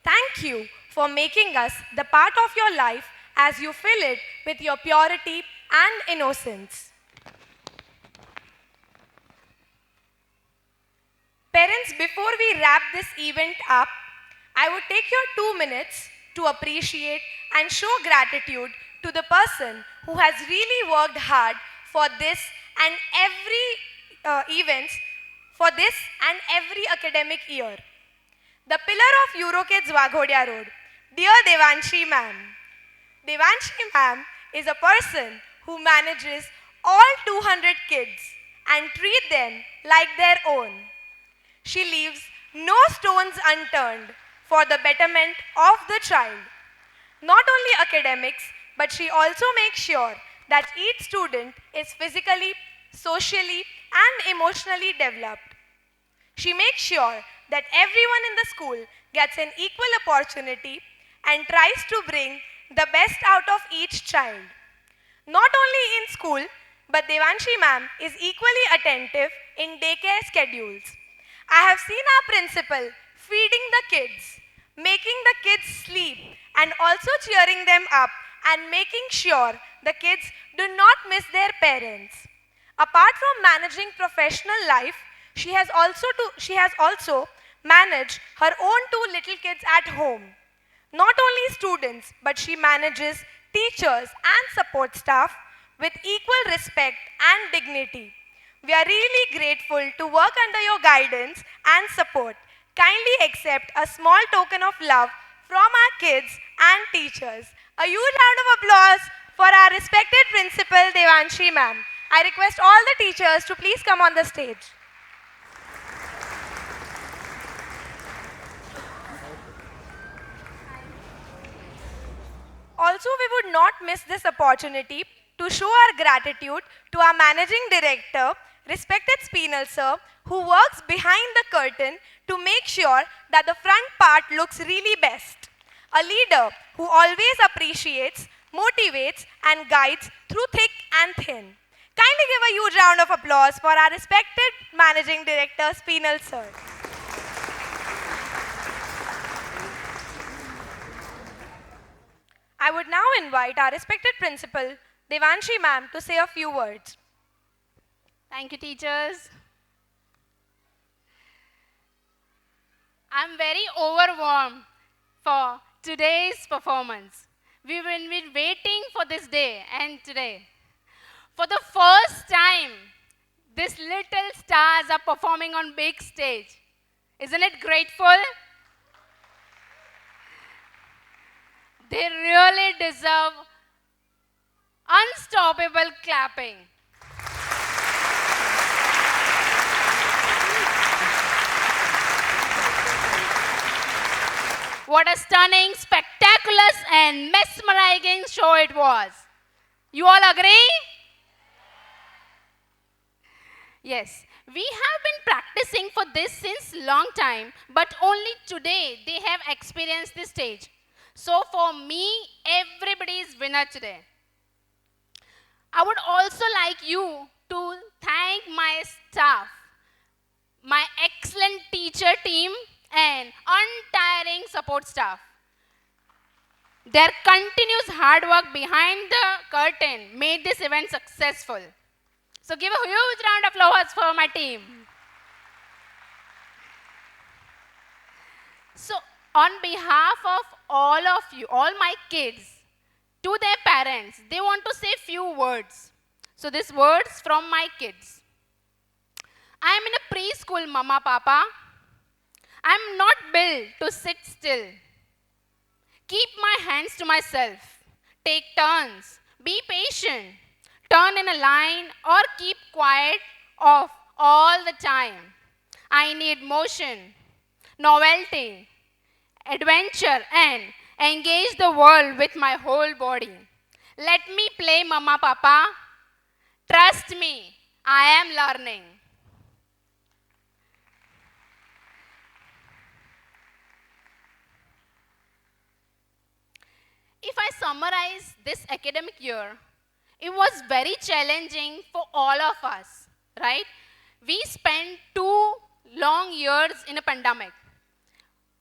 [SPEAKER 1] Thank you for making us the part of your life as you fill it with your purity and innocence. Parents, before we wrap this event up, I would take your 2 minutes to appreciate and show gratitude to the person who has really worked hard for this and every events for this and every academic year. The pillar of EuroKids Waghodia Road. Dear Devanshi ma'am, Devanshi ma'am is a person who manages all 200 kids and treat them like their own. She leaves no stones unturned for the betterment of the child. Not only academics, but she also makes sure that each student is physically, socially, and emotionally developed. She makes sure that everyone in the school gets an equal opportunity and tries to bring the best out of each child. Not only in school, but Devanshi ma'am is equally attentive in daycare schedules. I have seen our principal feeding the kids, making the kids sleep, and also cheering them up and making sure the kids do not miss their parents. Apart from managing professional life, she has also managed her own 2 little kids at home. Not only students, but she manages teachers and support staff with equal respect and dignity. We are really grateful to work under your guidance and support. Kindly accept a small token of love from our kids and teachers. A huge round of applause for our respected principal Devanshi ma'am. I request all the teachers to please come on the stage. Also, we would not miss this opportunity to show our gratitude to our managing director, respected Spinal sir, who works behind the curtain to make sure that the front part looks really best. A leader who always appreciates, motivates, and guides through thick and thin. Kindly give a huge round of applause for our respected managing director, Spinal sir. I would now invite our respected principal, Devanshi ma'am, to say a few words.
[SPEAKER 10] Thank you, teachers. I'm very overwhelmed for today's performance. We've been waiting for this day and today. For the first time, these little stars are performing on big stage. Isn't it grateful? They really deserve unstoppable clapping. What a stunning, spectacular, and mesmerizing show it was. You all agree? Yes, we have been practicing for this since long time, but only today they have experienced this stage. So for me, everybody is winner today. I would also like you to thank my staff, my excellent teacher team, and untiring support staff. Their continuous hard work behind the curtain made this event successful. So give a huge round of applause for my team. So on behalf of all of you, all my kids, to their parents, they want to say few words. So these words from my kids. I am in a preschool, Mama, Papa. I am not built to sit still. Keep my hands to myself. Take turns. Be patient. Turn in a line or keep quiet off all the time. I need motion, novelty, adventure, and engage the world with my whole body. Let me play Mama Papa. Trust me, I am learning. If I summarize this academic year, it was very challenging for all of us, right? We spent 2 long years in a pandemic.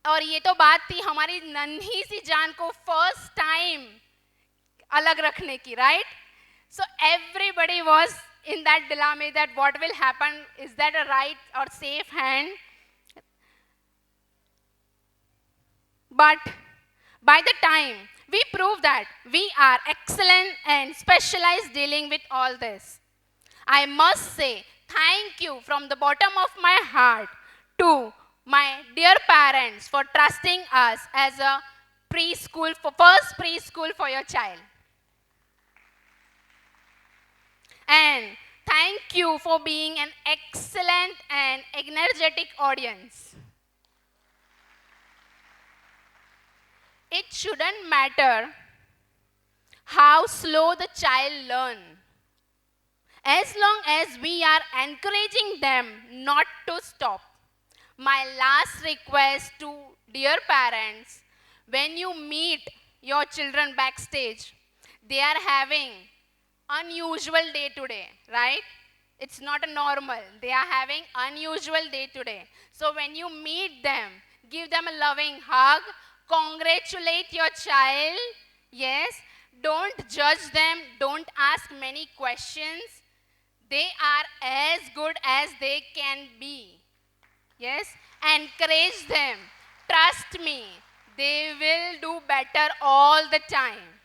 [SPEAKER 10] और ये तो बात थी हमारी नन्ही सी जान को first time अलग रखने की, right? So everybody was in that dilemma that what will happen, is that a right or safe hand? But by the time we proved that we are excellent and specialized dealing with all this, I must say thank you from the bottom of my heart to my dear parents for trusting us as a preschool, first preschool for your child. And thank you for being an excellent and energetic audience. It shouldn't matter how slow the child learns, as long as we are encouraging them not to stop. My last request to dear parents, when you meet your children backstage, they are having unusual day today, right? It's not a normal. They are having unusual day today. So when you meet them, give them a loving hug, congratulate your child. Yes, don't judge them, don't ask many questions. They are as good as they can be. Yes, encourage them. Trust me, they will do better all the time.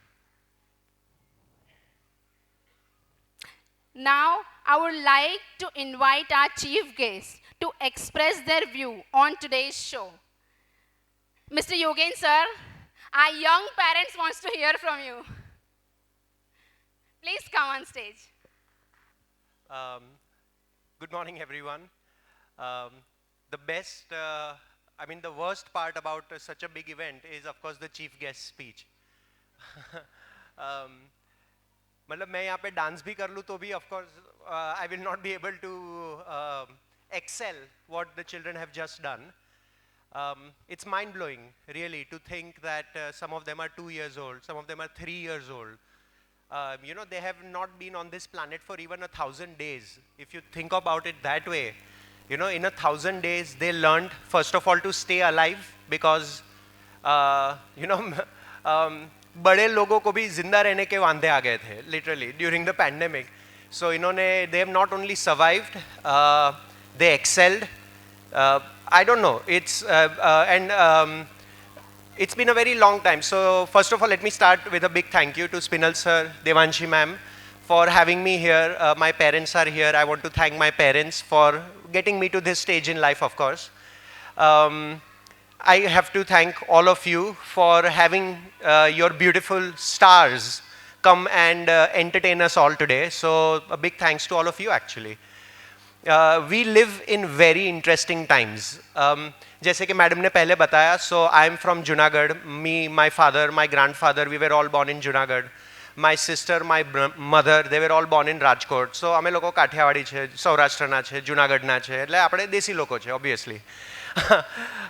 [SPEAKER 10] Now, I would like to invite our chief guest to express their view on today's show. Mr. Yogen sir, our young parents wants to hear from you. Please come on stage.
[SPEAKER 11] Good morning, everyone. The worst part about such a big event is, of course, the chief guest speech. मतलब मैं यहाँ पे dance भी कर लूँ तो भी, of course, I will not be able to excel what the children have just done. It's mind-blowing, really, to think that some of them are 2 years old, some of them are 3 years old. They have not been on this planet for even 1,000 days. If you think about it that way, in 1,000 days, they learned, first of all, to stay alive because, बड़े लोगों को भी जिंदा रहने के वांदे आ गए थे, literally, during the pandemic. So, they have not only survived, they excelled. I don't know, it's been a very long time. So, first of all, let me start with a big thank you to Spinal sir, Devanshi ma'am, for having me here. My parents are here. I want to thank my parents for getting me to this stage in life, of course. I have to thank all of you for having your beautiful stars come and entertain us all today. So a big thanks to all of you, actually. We live in very interesting times. जैसे कि madam ने पहले बताया, so I am from Junagadh. Me, my father, my grandfather, we were all born in Junagadh. My sister, my mother, they were all born in Rajkot. So અમે લોકો કાઠિયાવાડી છે, સૌરાષ્ટ્રના છે, જુનાગઢના છે, એટલે આપણે દેશી લોકો છે, obviously.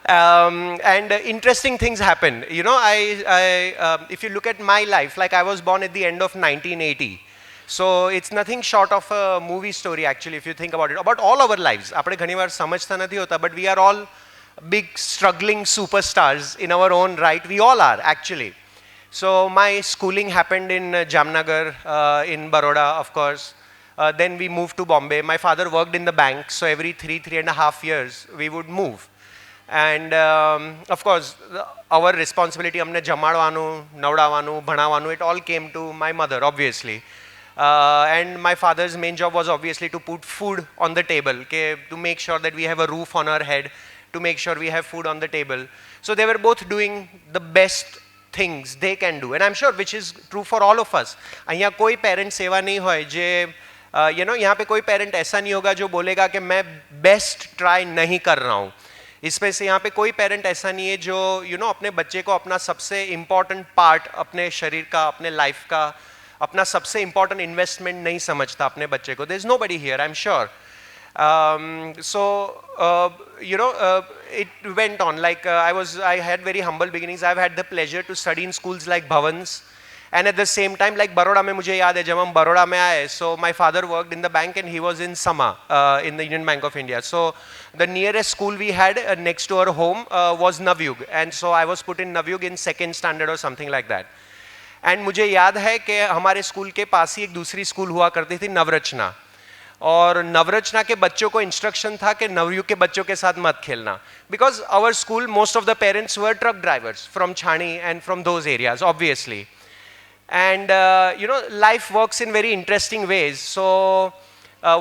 [SPEAKER 11] And interesting things happen. If you look at my life, like I was born at the end of 1980. So it's nothing short of a movie story, actually, if you think about it. About all our lives. આપણે ઘણીવાર સમજતા નથી હોતા, but we are all big struggling superstars in our own right. We all are, actually. So my schooling happened in Jamnagar, in Baroda, of course. Then we moved to Bombay. My father worked in the bank, so every 3.5 years, we would move. And of course, our responsibility, हमने जमाड़वानु, नवड़ावानु, भणावानु, it all came to my mother, obviously. And my father's main job was obviously to put food on the table, to make sure that we have a roof on our head, to make sure we have food on the table. So they were both doing the best things they can do, and I'm sure which is true for all of us. અહીંયા કોઈ parents એવા નહીં હોય જે यहाँ पे कोई parent ऐसा नहीं होगा जो बोलेगा कि मैं best try नहीं कर रहा हूँ. इसमें से यहाँ पे कोई पेरेंट ऐसा नहीं है जो अपने बच्चे को अपना सबसे इम्पॉर्टेंट पार्ट अपने शरीर का, अपने लाइफ का, अपना सबसे इम्पॉर्टेंट इन्वेस्टमेंट नहीं समझता अपने बच्चे को. There is nobody here, I am sure. It went on like I had very humble beginnings. I've had the pleasure to study in schools like Bhavans, and at the same time like Baroda में मुझे याद है जब हम बड़ौदा में आए, so my father worked in the bank and he was in Sama in the Union Bank of India. So the nearest school we had next to our home was Navyug, and so I was put in Navyug in second standard or something like that. And मुझे याद है कि हमारे school के पास ही एक दूसरी school हुआ करती थी, नवरचना, और नवरचना के बच्चों को इंस्ट्रक्शन था कि नवयुग के बच्चों के साथ मत खेलना, because our school most of the parents were truck drivers from Chhani and from those areas obviously. And life works in very interesting ways. So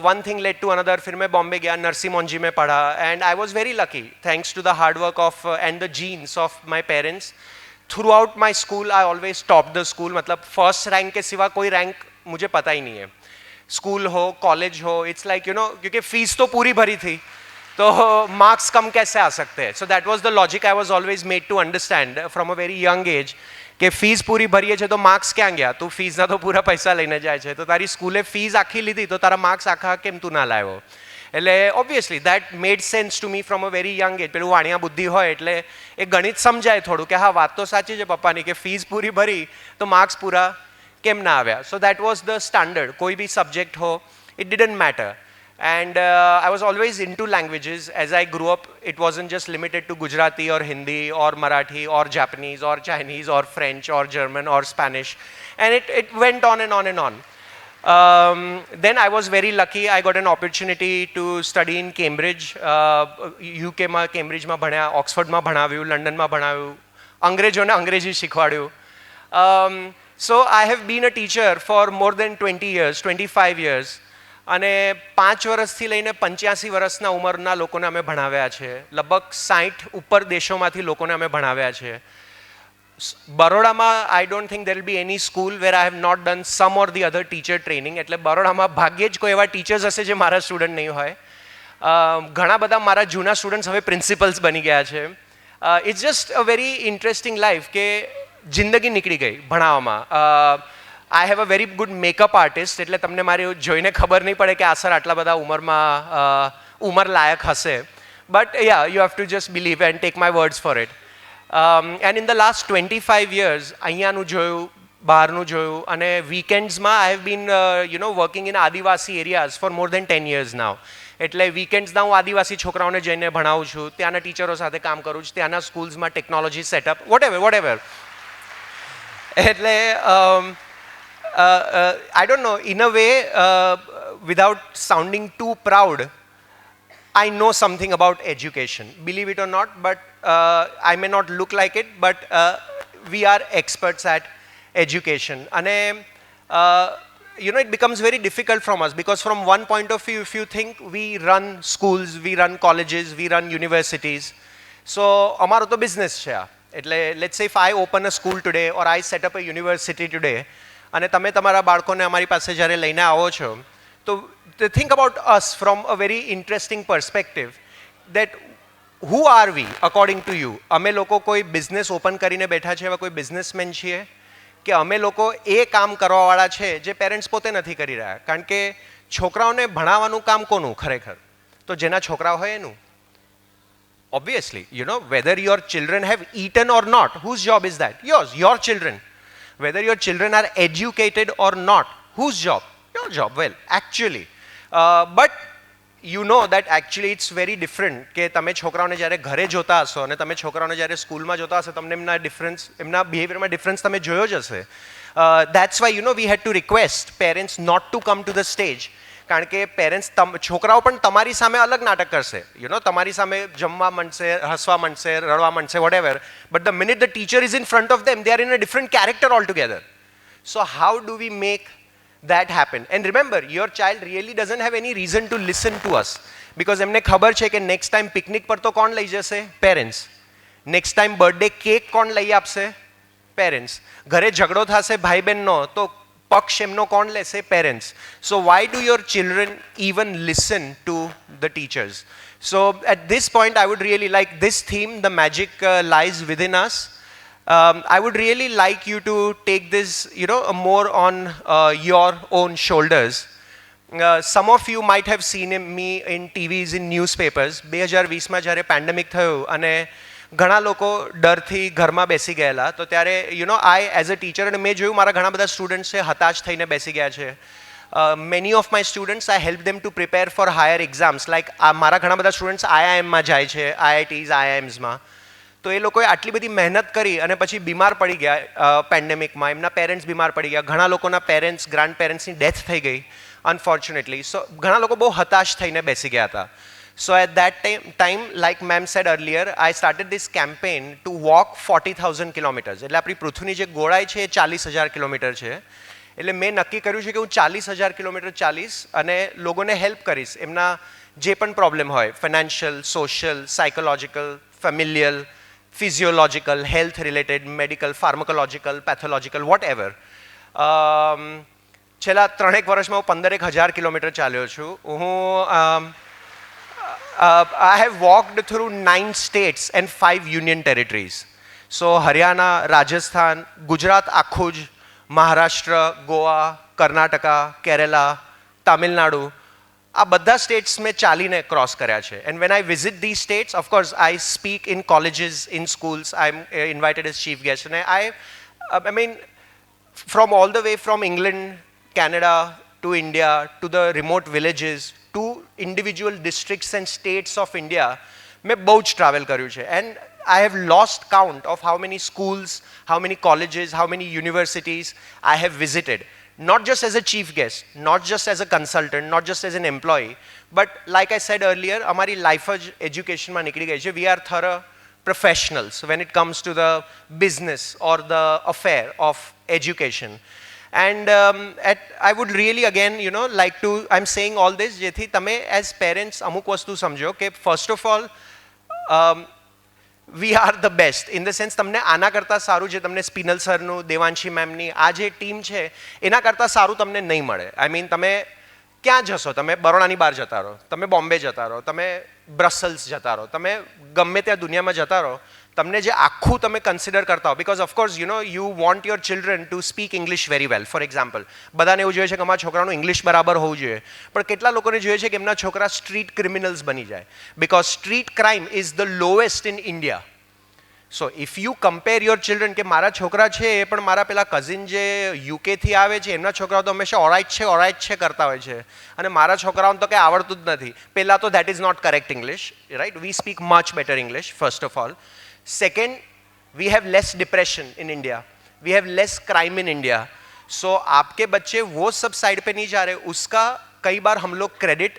[SPEAKER 11] one thing led to another. फिर मैं बॉम्बे गया, नरसी मोंजी में पढ़ा, and I was very lucky thanks to the hard work of and the genes of my parents. Throughout my school I always top the school. मतलब first rank के सिवा कोई rank मुझे पता ही नहीं है. स्कूल हो, कॉलेज हो, इट्स लाइक क्योंकि फीस तो पूरी भरी थी तो मार्क्स कम कैसे आ सकते हैं. So that was the logic I was always made to understand from a very young age કે ફીસ પૂરી ભરીએ છે તો માર્ક્સ ક્યાં ગયા? તું ફીસના તો પૂરા પૈસા લઈને જાય છે, તો તારી સ્કૂલે ફીસ આખી લીધી તો તારા માર્ક્સ આખા કેમ તું ના લાવ્યો? એટલે obviously that made sense to me from a very young age. પેલું વાણિયા બુદ્ધિ હોય એટલે એ ગણિત સમજાય થોડું કે હા વાત તો સાચી છે પપ્પાની કે ફીસ પૂરી ભરી તો માર્ક્સ પૂરા કેમ ના આવ્યા. So that was the standard. કોઈ બી સબ્જેક્ટ હો, it didn't matter. And I was always into languages. As I grew up, it wasn't just limited to Gujarati or Hindi or Marathi or Japanese or Chinese or French or German or Spanish. And it went on and on and on. Then I was very lucky. I got an opportunity to study in Cambridge. UK માં કેમ્બ્રિજમાં ભણ્યા, ઓક્સફર્ડમાં ભણાવ્યું, લંડનમાં ભણાવ્યું, અંગ્રેજોને અંગ્રેજી શીખવાડ્યું. So I have been a teacher for more than 20 years, 25 years. અને 5 વર્ષથી લઈને 85 વર્ષના ઉંમરના લોકોને અમે ભણાવ્યા છે. લગભગ 60 ઉપર દેશોમાંથી લોકોને અમે ભણાવ્યા છે. બરોડામાં I don't think there will be any school where I have not done some or the other teacher training. એટલે બરોડામાં ભાગ્યે જ કોઈ એવા ટીચર્સ હશે જે મારા સ્ટુડન્ટ નહીં હોય. ઘણા બધા મારા જૂના સ્ટુડન્ટ્સ હવે પ્રિન્સિપલ્સ બની ગયા છે. It's just a very interesting life કે જિંદગી નીકળી ગઈ ભણાવવામાં. I have a very good makeup artist, એટલે તમને મારી જોઈને ખબર નહીં પડે કે આ સર આટલા બધા ઉંમરમાં ઉંમર લાયક હશે. But yeah, you have to just believe and take my words for it. And in the last 25 years અહીંયાનું જોયું, બહારનું જોયું, અને વીકેન્ડ્સમાં I have been working in adivasi areas for more than 10 years now. એટલે વીકેન્ડ્સના હું આદિવાસી છોકરાઓને જઈને ભણાવું છું, ત્યાંના ટીચરો સાથે કામ કરું છું, ત્યાંના સ્કૂલ્સમાં ટેકનોલોજી સેટઅપ વોટ એટલે I don't know, in a way, without sounding too proud, I know something about education. Believe it or not, but I may not look like it, but we are experts at education. And it becomes very difficult from us because from one point of view, if you think we run schools, we run colleges, we run universities. So, amaro to business hai. Let's say if I open a school today or I set up a university today, અને તમે તમારા બાળકોને અમારી પાસે જ્યારે લઈને આવો છો તો think about us from a very interesting perspective that who are we according to you? અમે લોકો કોઈ બિઝનેસ ઓપન કરીને બેઠા છે, એવા કોઈ બિઝનેસમેન છીએ કે અમે લોકો એ કામ કરવાવાળા છે જે પેરેન્ટ્સ પોતે નથી કરી રહ્યા? કારણ કે છોકરાઓને ભણાવવાનું કામ કોનું ખરેખર? તો જેના છોકરા હોય એનું. Obviously, whether your children have eaten or not, whose job is that? Yours, your children. Whether your children are educated or not, whose job? Your job. Well, actually, but you know that actually it's very different કે તમે છોકરાઓને જ્યારે ઘરે જોતા હશો અને તમે છોકરાઓને જ્યારે સ્કૂલમાં જોતા હશો તમને એમના બિહેવિયરમાં ડિફરન્સ તમે જોયો જ હશે. That's why we had to request parents not to come to the stage. કારણ કે પેરેન્ટ્સ છોકરાઓ પણ તમારી સામે અલગ નાટક કરશે. તમારી સામે જમવા માંડશે, હસવા માંડશે, રડવા માંડશે, whatever. But the minute the teacher is in front of them, they are in a different character altogether. So how do we make that happen? And remember, your child really doesn't have any reason to listen to us. Because એમને ખબર છે કે next time picnic પર તો કોણ લઈ જશે? Parents. Next time birthday cake કોણ લઈ આપશે? Parents. ઘરે ઝઘડો થશે ભાઈ બહેનનો તો પક્ષ એમનો કોણ લેશે? Parents. So why do your children even listen to the teachers? So at this point, I would really like this theme, the magic lies within us. I would really like you to take this, more on your own shoulders. Some of you might have seen me in TVs, in newspapers. 2020 માં જ્યારે pandemic થયું અને ઘણા લોકો ડરથી ઘરમાં બેસી ગયેલા, તો ત્યારે આઈ એઝ અ ટીચર અને મેં જોયું મારા ઘણા બધા સ્ટુડન્ટ્સ છે હતાશ થઈને બેસી ગયા છે. Many of my students, I help them to prepare for higher exams. Like મારા ઘણા બધા સ્ટુડન્ટ્સ IIM માં જાય છે, IITs, IIMs માં. તો એ લોકોએ આટલી બધી મહેનત કરી અને પછી બીમાર પડી ગયા પેન્ડેમિકમાં, એમના પેરેન્ટ્સ બીમાર પડી ગયા, ઘણા લોકોના પેરેન્ટ્સ, ગ્રાન્ડ પેરેન્ટ્સની ડેથ થઈ ગઈ અનફોર્ચ્યુનેટલી. સો ઘણા લોકો બહુ હતાશ થઈને બેસી ગયા હતા. So at that time, like ma'am said earlier, I started this campaign to walk 40,000 kilometers. એટલે આપણી પૃથ્વીની જે ગોળાઈ છે એ 40,000 કિલોમીટર છે. એટલે મેં નક્કી કર્યું છે કે હું 40,000 કિલોમીટર ચાલીશ અને લોકોને હેલ્પ કરીશ એમના જે પણ પ્રોબ્લેમ હોય, financial, social, psychological, familial, physiological, health related, medical, pharmacological, pathological, whatever. છેલ્લા 3 વર્ષમાં હું 15,000 કિલોમીટર ચાલ્યો છું. I have walked through 9 states and 5 union territories. So Haryana, Rajasthan, Gujarat આખું જ, મહારાષ્ટ્ર, ગોવા, કર્ણાટકા, કેરલા, તમિલનાડુ, આ બધા સ્ટેટ્સ મેં ચાલીને ક્રોસ કર્યા છે. And when I visit the States, of course I speak in colleges, in schools, I am invited as chief guest. અને I mean, from all the way from England, Canada to India, to the remote villages, to individual districts and states of India, મેં બહુ જ travel કર્યું છે. And I have lost count of how many schools, how many colleges, how many universities I have visited. Not just as a chief guest, not just as a consultant, not just as an employee, but like I said earlier, amari life of education ma nikli gayi che. We are thorough professionals when it comes to the business or the affair of education. And I would really again, like to, I'm saying all this જેથી તમે as parents અમુક વસ્તુ સમજો કે first of all, we are the best in the sense તમને આના કરતાં સારું જે તમને સ્પિનલ સરનું, દેવાંશી મેમની આ જે ટીમ છે એના કરતાં સારું તમને નહીં મળે. આઈ મીન તમે ક્યાં જશો? તમે બરોડાની બહાર જતા રહો, તમે બોમ્બે જતા રહો, તમે બ્રસલ્સ જતા રહો, તમે ગમે ત્યાં દુનિયામાં જતા રહો, તમને જે આખું તમે કન્સિડર કરતા હો, because of course you want your children to speak English very well. For example, બધાને એવું જોઈએ છે કે અમારા છોકરાનું ઇંગ્લિશ બરાબર હોવું જોઈએ, પણ કેટલા લોકોને જોઈએ છે કે એમના છોકરા સ્ટ્રીટ ક્રિમિનલ્સ બની જાય, because street crime is the lowest in India. So if you compare your children કે મારા છોકરા છે એ પણ મારા પેલા કઝિન જે યુકેથી આવે છે એમના છોકરાઓ તો હંમેશા ઓરાઇટ છે કરતા હોય છે અને મારા છોકરાઓને તો કંઈ આવડતું જ નથી. પહેલાં તો that is not correct English, right? We speak much better English first of all. Second, we have less depression in India. We have less crime in India. So आपके बच्चे वो सब साइड पे नहीं जा रहे, उसका कई बार हम लोग क्रेडिट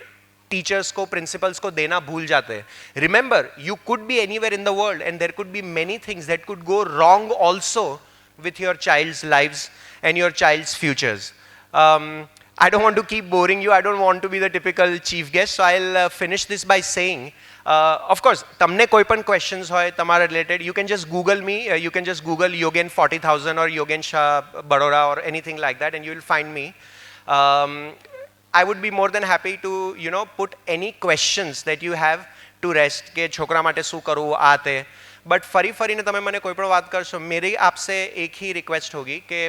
[SPEAKER 11] टीचर्स को, प्रिंसिपल्स को देना भूल जाते हैं. Remember, you could be anywhere in the world and there could be many things that could go wrong also with your child's lives and your child's futures. I don't want to keep boring you. I don't want to be the typical chief guest. So I'll finish this by saying, of course, તમને કોઈ પણ questions હોય તમારા related, you can just Google me. You can just Google Yogen 40,000 or Yogen Shah Baroda or anything like that and you will find me. I would be more than happy to, put any questions that you have to rest કે છોકરા માટે શું કરવું આ તે. But ફરીને તમે મને કોઈ પણ વાત કરશો, મેરી આપસે એક ही रिक्वेस्ट होगी कि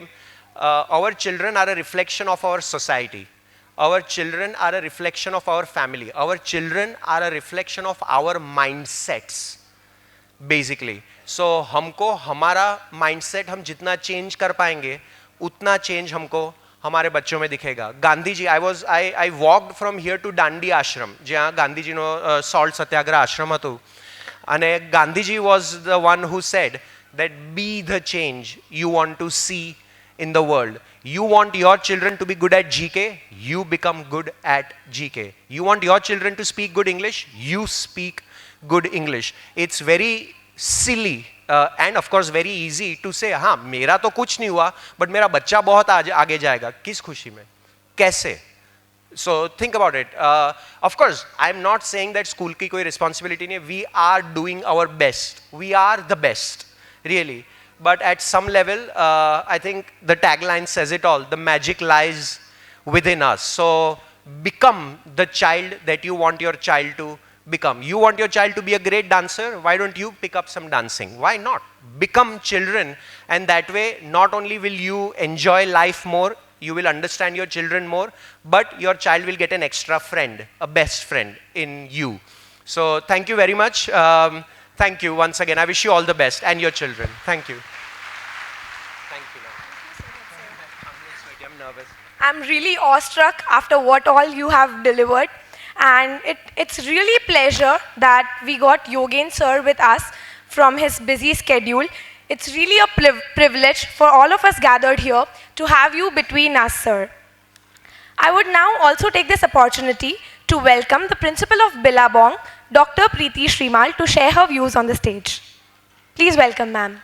[SPEAKER 11] our children are a reflection of our society. Our children are a reflection of our family. Our children are a reflection of our mindsets, basically. So हमको हमारा mindset हम जितना change कर पाएंगे उतना change हमको हमारे बच्चों में दिखेगा. Gandhi ji, I walked from here to Dandi ashram, જ્યાં ગાંધીજીનો salt સત્યાગ્રહ આશ્રમ હતું. અને Gandhiji was the one who said that be the change you want to see in the world. You want your children to be good at GK, you become good at GK. You want your children to speak good English, you speak good English. It's very silly and of course very easy to say, हाँ मेरा तो कुछ नहीं हुआ but मेरा बच्चा बहुत आगे जाएगा. किस खुशी में, कैसे? So think about it. Of course, I'm not saying that school की कोई responsibility नहीं है. We are doing our best. We are the best, really. But at some level, I think the tagline says it all. The magic lies within us. So become the child that you want your child to become. You want your child to be a great dancer, why don't you pick up some dancing? Why not? Become children, and that way not only will you enjoy life more, you will understand your children more, but your child will get an extra friend, a best friend in you. So thank you very much. Thank you once again. I wish you all the best and your children. Thank you. Thank you. I'm nervous.
[SPEAKER 1] I'm really awestruck after what all you have delivered. And it's really pleasure that we got Yogen sir with us from his busy schedule. It's really a privilege for all of us gathered here to have you between us, sir. I would now also take this opportunity to welcome the principal of Billabong, Dr. Preeti Shrimal, to share her views on the stage. Please welcome, ma'am.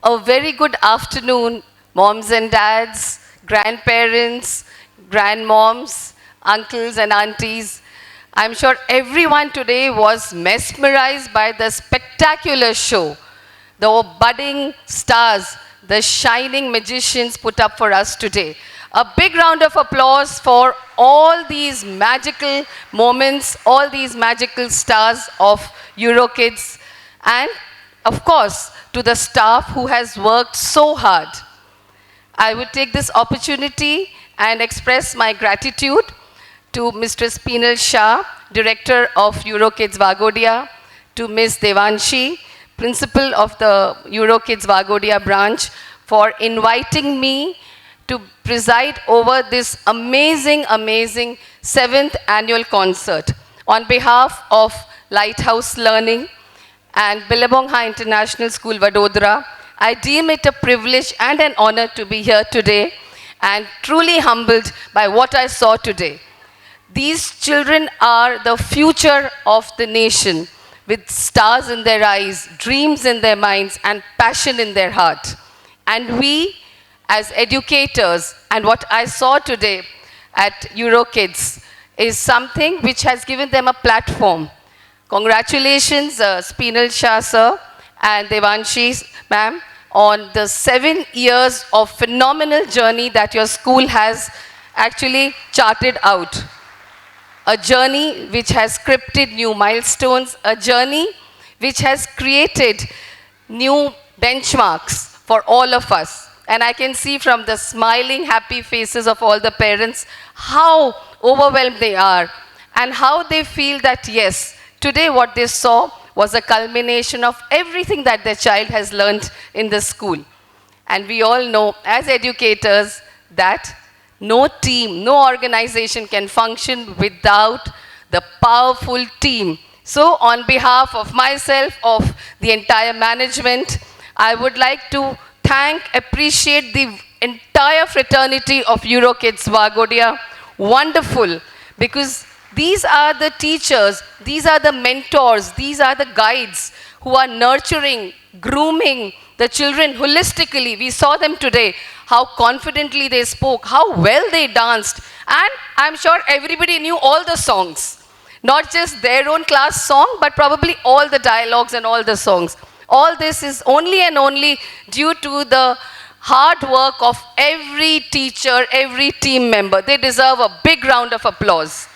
[SPEAKER 12] A very good afternoon, moms and dads, grandparents, grandmoms, uncles and aunties. I'm sure everyone today was mesmerized by the spectacular show, the budding stars, the shining magicians put up for us today. A big round of applause for all these magical moments, all these magical stars of EuroKids, and of course, to the staff who has worked so hard. I would take this opportunity and express my gratitude to Mr. Spinal Shah, Director of EuroKids Waghodia, to Ms. Devanshi, Principal of the EuroKids Waghodia branch, for inviting me to preside over this amazing, amazing 7th annual concert. On behalf of Lighthouse Learning and Billabong High International School, Vadodara, I deem it a privilege and an honor to be here today and truly humbled by what I saw today. These children are the future of the nation, with stars in their eyes, dreams in their minds, and passion in their heart. And we, as educators, and what I saw today at EuroKids, is something which has given them a platform. Congratulations, Spinal Shah sir and Devanshi ma'am, on the 7 years of phenomenal journey that your school has actually charted out. A journey which has scripted new milestones, a journey which has created new benchmarks for all of us. And I can see from the smiling, happy faces of all the parents how overwhelmed they are and how they feel that yes, today what they saw was a culmination of everything that their child has learned in the school. And we all know as educators that no team, no organization can function without the powerful team. So on behalf of myself, of the entire management, I would like to appreciate the entire fraternity of EuroKids Waghodia. Wonderful, because these are the teachers, these are the mentors, these are the guides who are nurturing, grooming the children holistically. We saw them today, how confidently they spoke, how well they danced, and I'm sure everybody knew all the songs. Not just their own class song, but probably all the dialogues and all the songs. All this is only and only due to the hard work of every teacher, every team member. They deserve a big round of applause.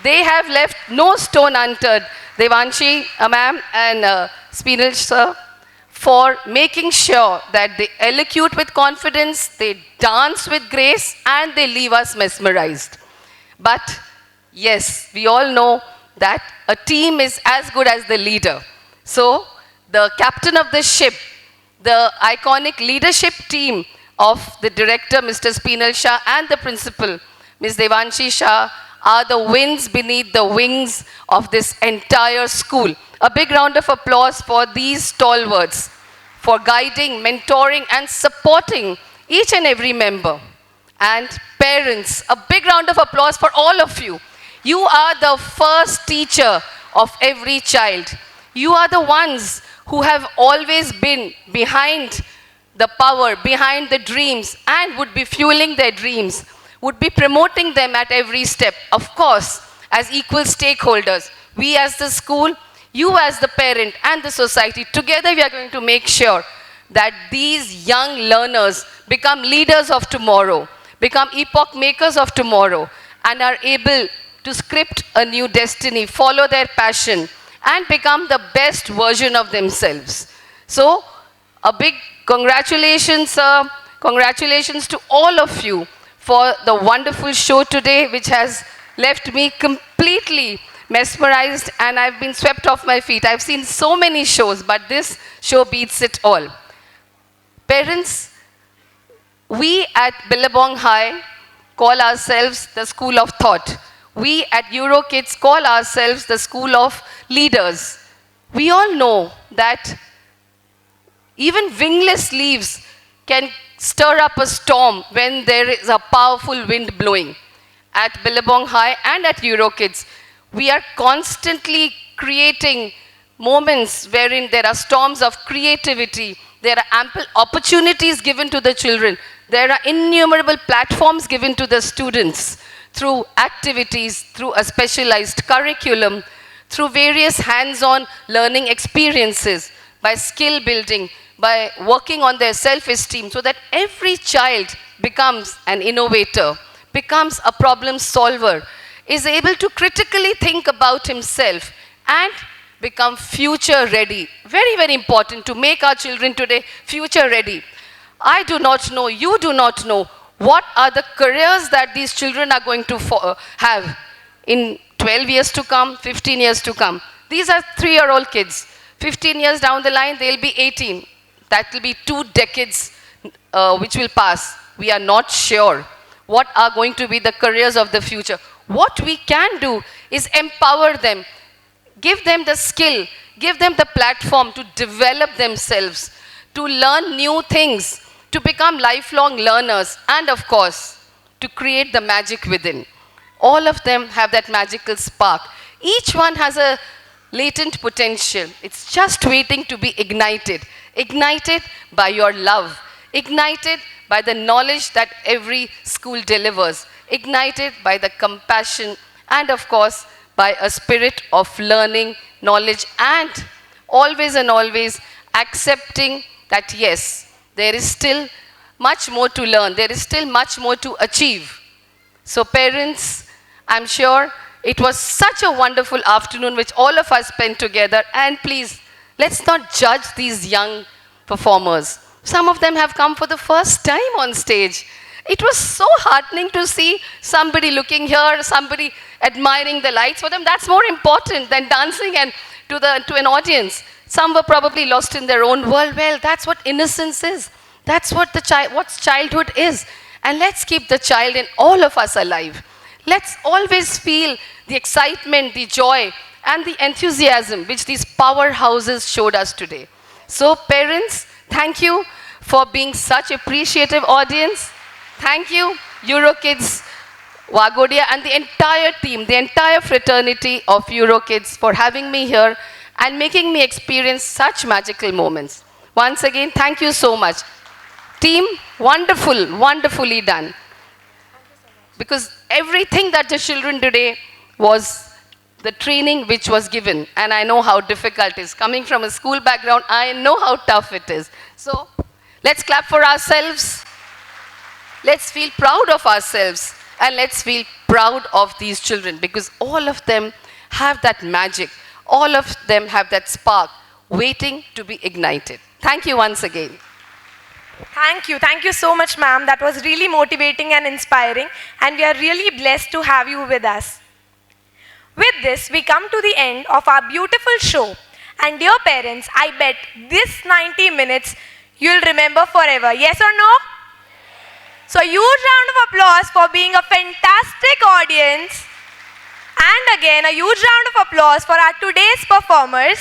[SPEAKER 12] They have left no stone unturned, Devanshi ma'am and Spinal sir, for making sure that they elocute with confidence, they dance with grace, and they leave us mesmerized. But yes, we all know that a team is as good as the leader. So the captain of the ship, the iconic leadership team of the director, Mr. Spinal Shah, and the principal, Ms. Devanshi Shah, are the winds beneath the wings of this entire school. A big round of applause for these stalwarts, for guiding, mentoring, and supporting each and every member. And parents, a big round of applause for all of you. You are the first teacher of every child. You are the ones who have always been behind the power, behind the dreams, and would be fueling their dreams, would be promoting them at every step. Of course, as equal stakeholders, we as the school, you as the parent, and the society, together we are going to make sure that these young learners become leaders of tomorrow, become epoch makers of tomorrow, and are able to script a new destiny, follow their passion, and become the best version of themselves. So, a big congratulations, sir. Congratulations to all of you for the wonderful show today, which has left me completely mesmerized and I've been swept off my feet. I've seen so many shows, but this show beats it all. Parents, we at Billabong High call ourselves the School of Thought. We at EuroKids call ourselves the School of Leaders. We all know that even wingless leaves can stir up a storm when there is a powerful wind blowing. At Billabong High and at EuroKids, we are constantly creating moments wherein there are storms of creativity, there are ample opportunities given to the children, there are innumerable platforms given to the students through activities, through a specialized curriculum, through various hands-on learning experiences, by skill building, by working on their self-esteem, so that every child becomes an innovator, becomes a problem solver, is able to critically think about himself and become future ready. Very, very important to make our children today future ready. I do not know, you do not know what are the careers that these children are going to have in 12 years to come, 15 years to come. These are 3-year-old kids. 15 years down the line, they'll be 18. That will be 2 decades which will pass. We are not sure what are going to be the careers of the future. What we can do is empower them, give them the skill, give them the platform to develop themselves, to learn new things, to become lifelong learners, and of course, to create the magic within. All of them have that magical spark. Each one has a latent potential. It's just waiting to be ignited. Ignited by your love. Ignited by the knowledge that every school delivers. Ignited by the compassion and of course by a spirit of learning, knowledge, and always accepting that yes, there is still much more to learn. There is still much more to achieve. So parents, I'm sure it was such a wonderful afternoon which all of us spent together, and please, let's not judge these young performers. Some of them have come for the first time on stage. It was so heartening to see somebody looking here, somebody admiring the lights. For them, that's more important than dancing and to an audience. Some were probably lost in their own world. Well, that's what innocence is. That's what childhood is. And let's keep the child in all of us alive. Let's always feel the excitement, the joy, and the enthusiasm which these powerhouses showed us today. So parents, thank you for being such an appreciative audience. Thank you, EuroKids, Waghodia, and the entire team, the entire fraternity of EuroKids for having me here and making me experience such magical moments. Once again, thank you so much. Team, wonderful, wonderfully done. Because everything that the children today was the training which was given, and I know how difficult it is. Coming from a school background, I know how tough it is. So, let's clap for ourselves. Let's feel proud of ourselves, and let's feel proud of these children, because all of them have that magic. All of them have that spark waiting to be ignited. Thank you once again.
[SPEAKER 1] Thank you so much, ma'am. That was really motivating and inspiring, and we are really blessed to have you with us. With this, we come to the end of our beautiful show. And dear parents, I bet this 90 minutes you'll remember forever. Yes or no? So a huge round of applause for being a fantastic audience. And again, a huge round of applause for our today's performers.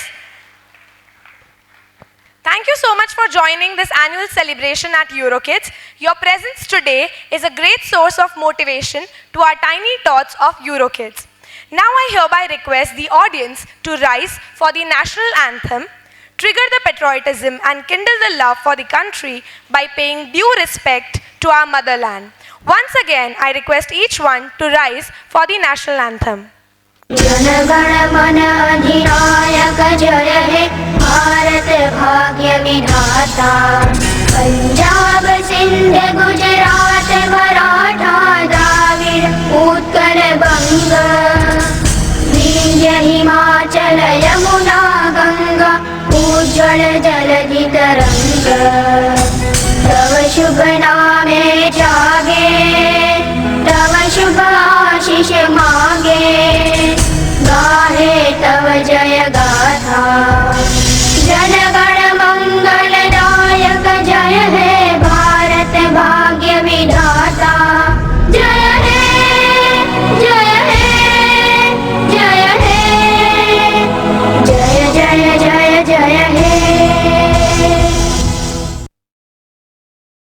[SPEAKER 1] Thank you so much for joining this annual celebration at EuroKids. Your presence today is a great source of motivation to our tiny tots of EuroKids. Now I hereby request the audience to rise for the national anthem, trigger the patriotism and kindle the love for the country by paying due respect to our motherland. Once again, I request each one to rise for the national anthem.
[SPEAKER 4] जनगण मन अधिनायक जय हे भारत भाग्य विधाता पंजाब सिंध गुजरात मराठा द्राविड़ उत्कल बंग तव शुभ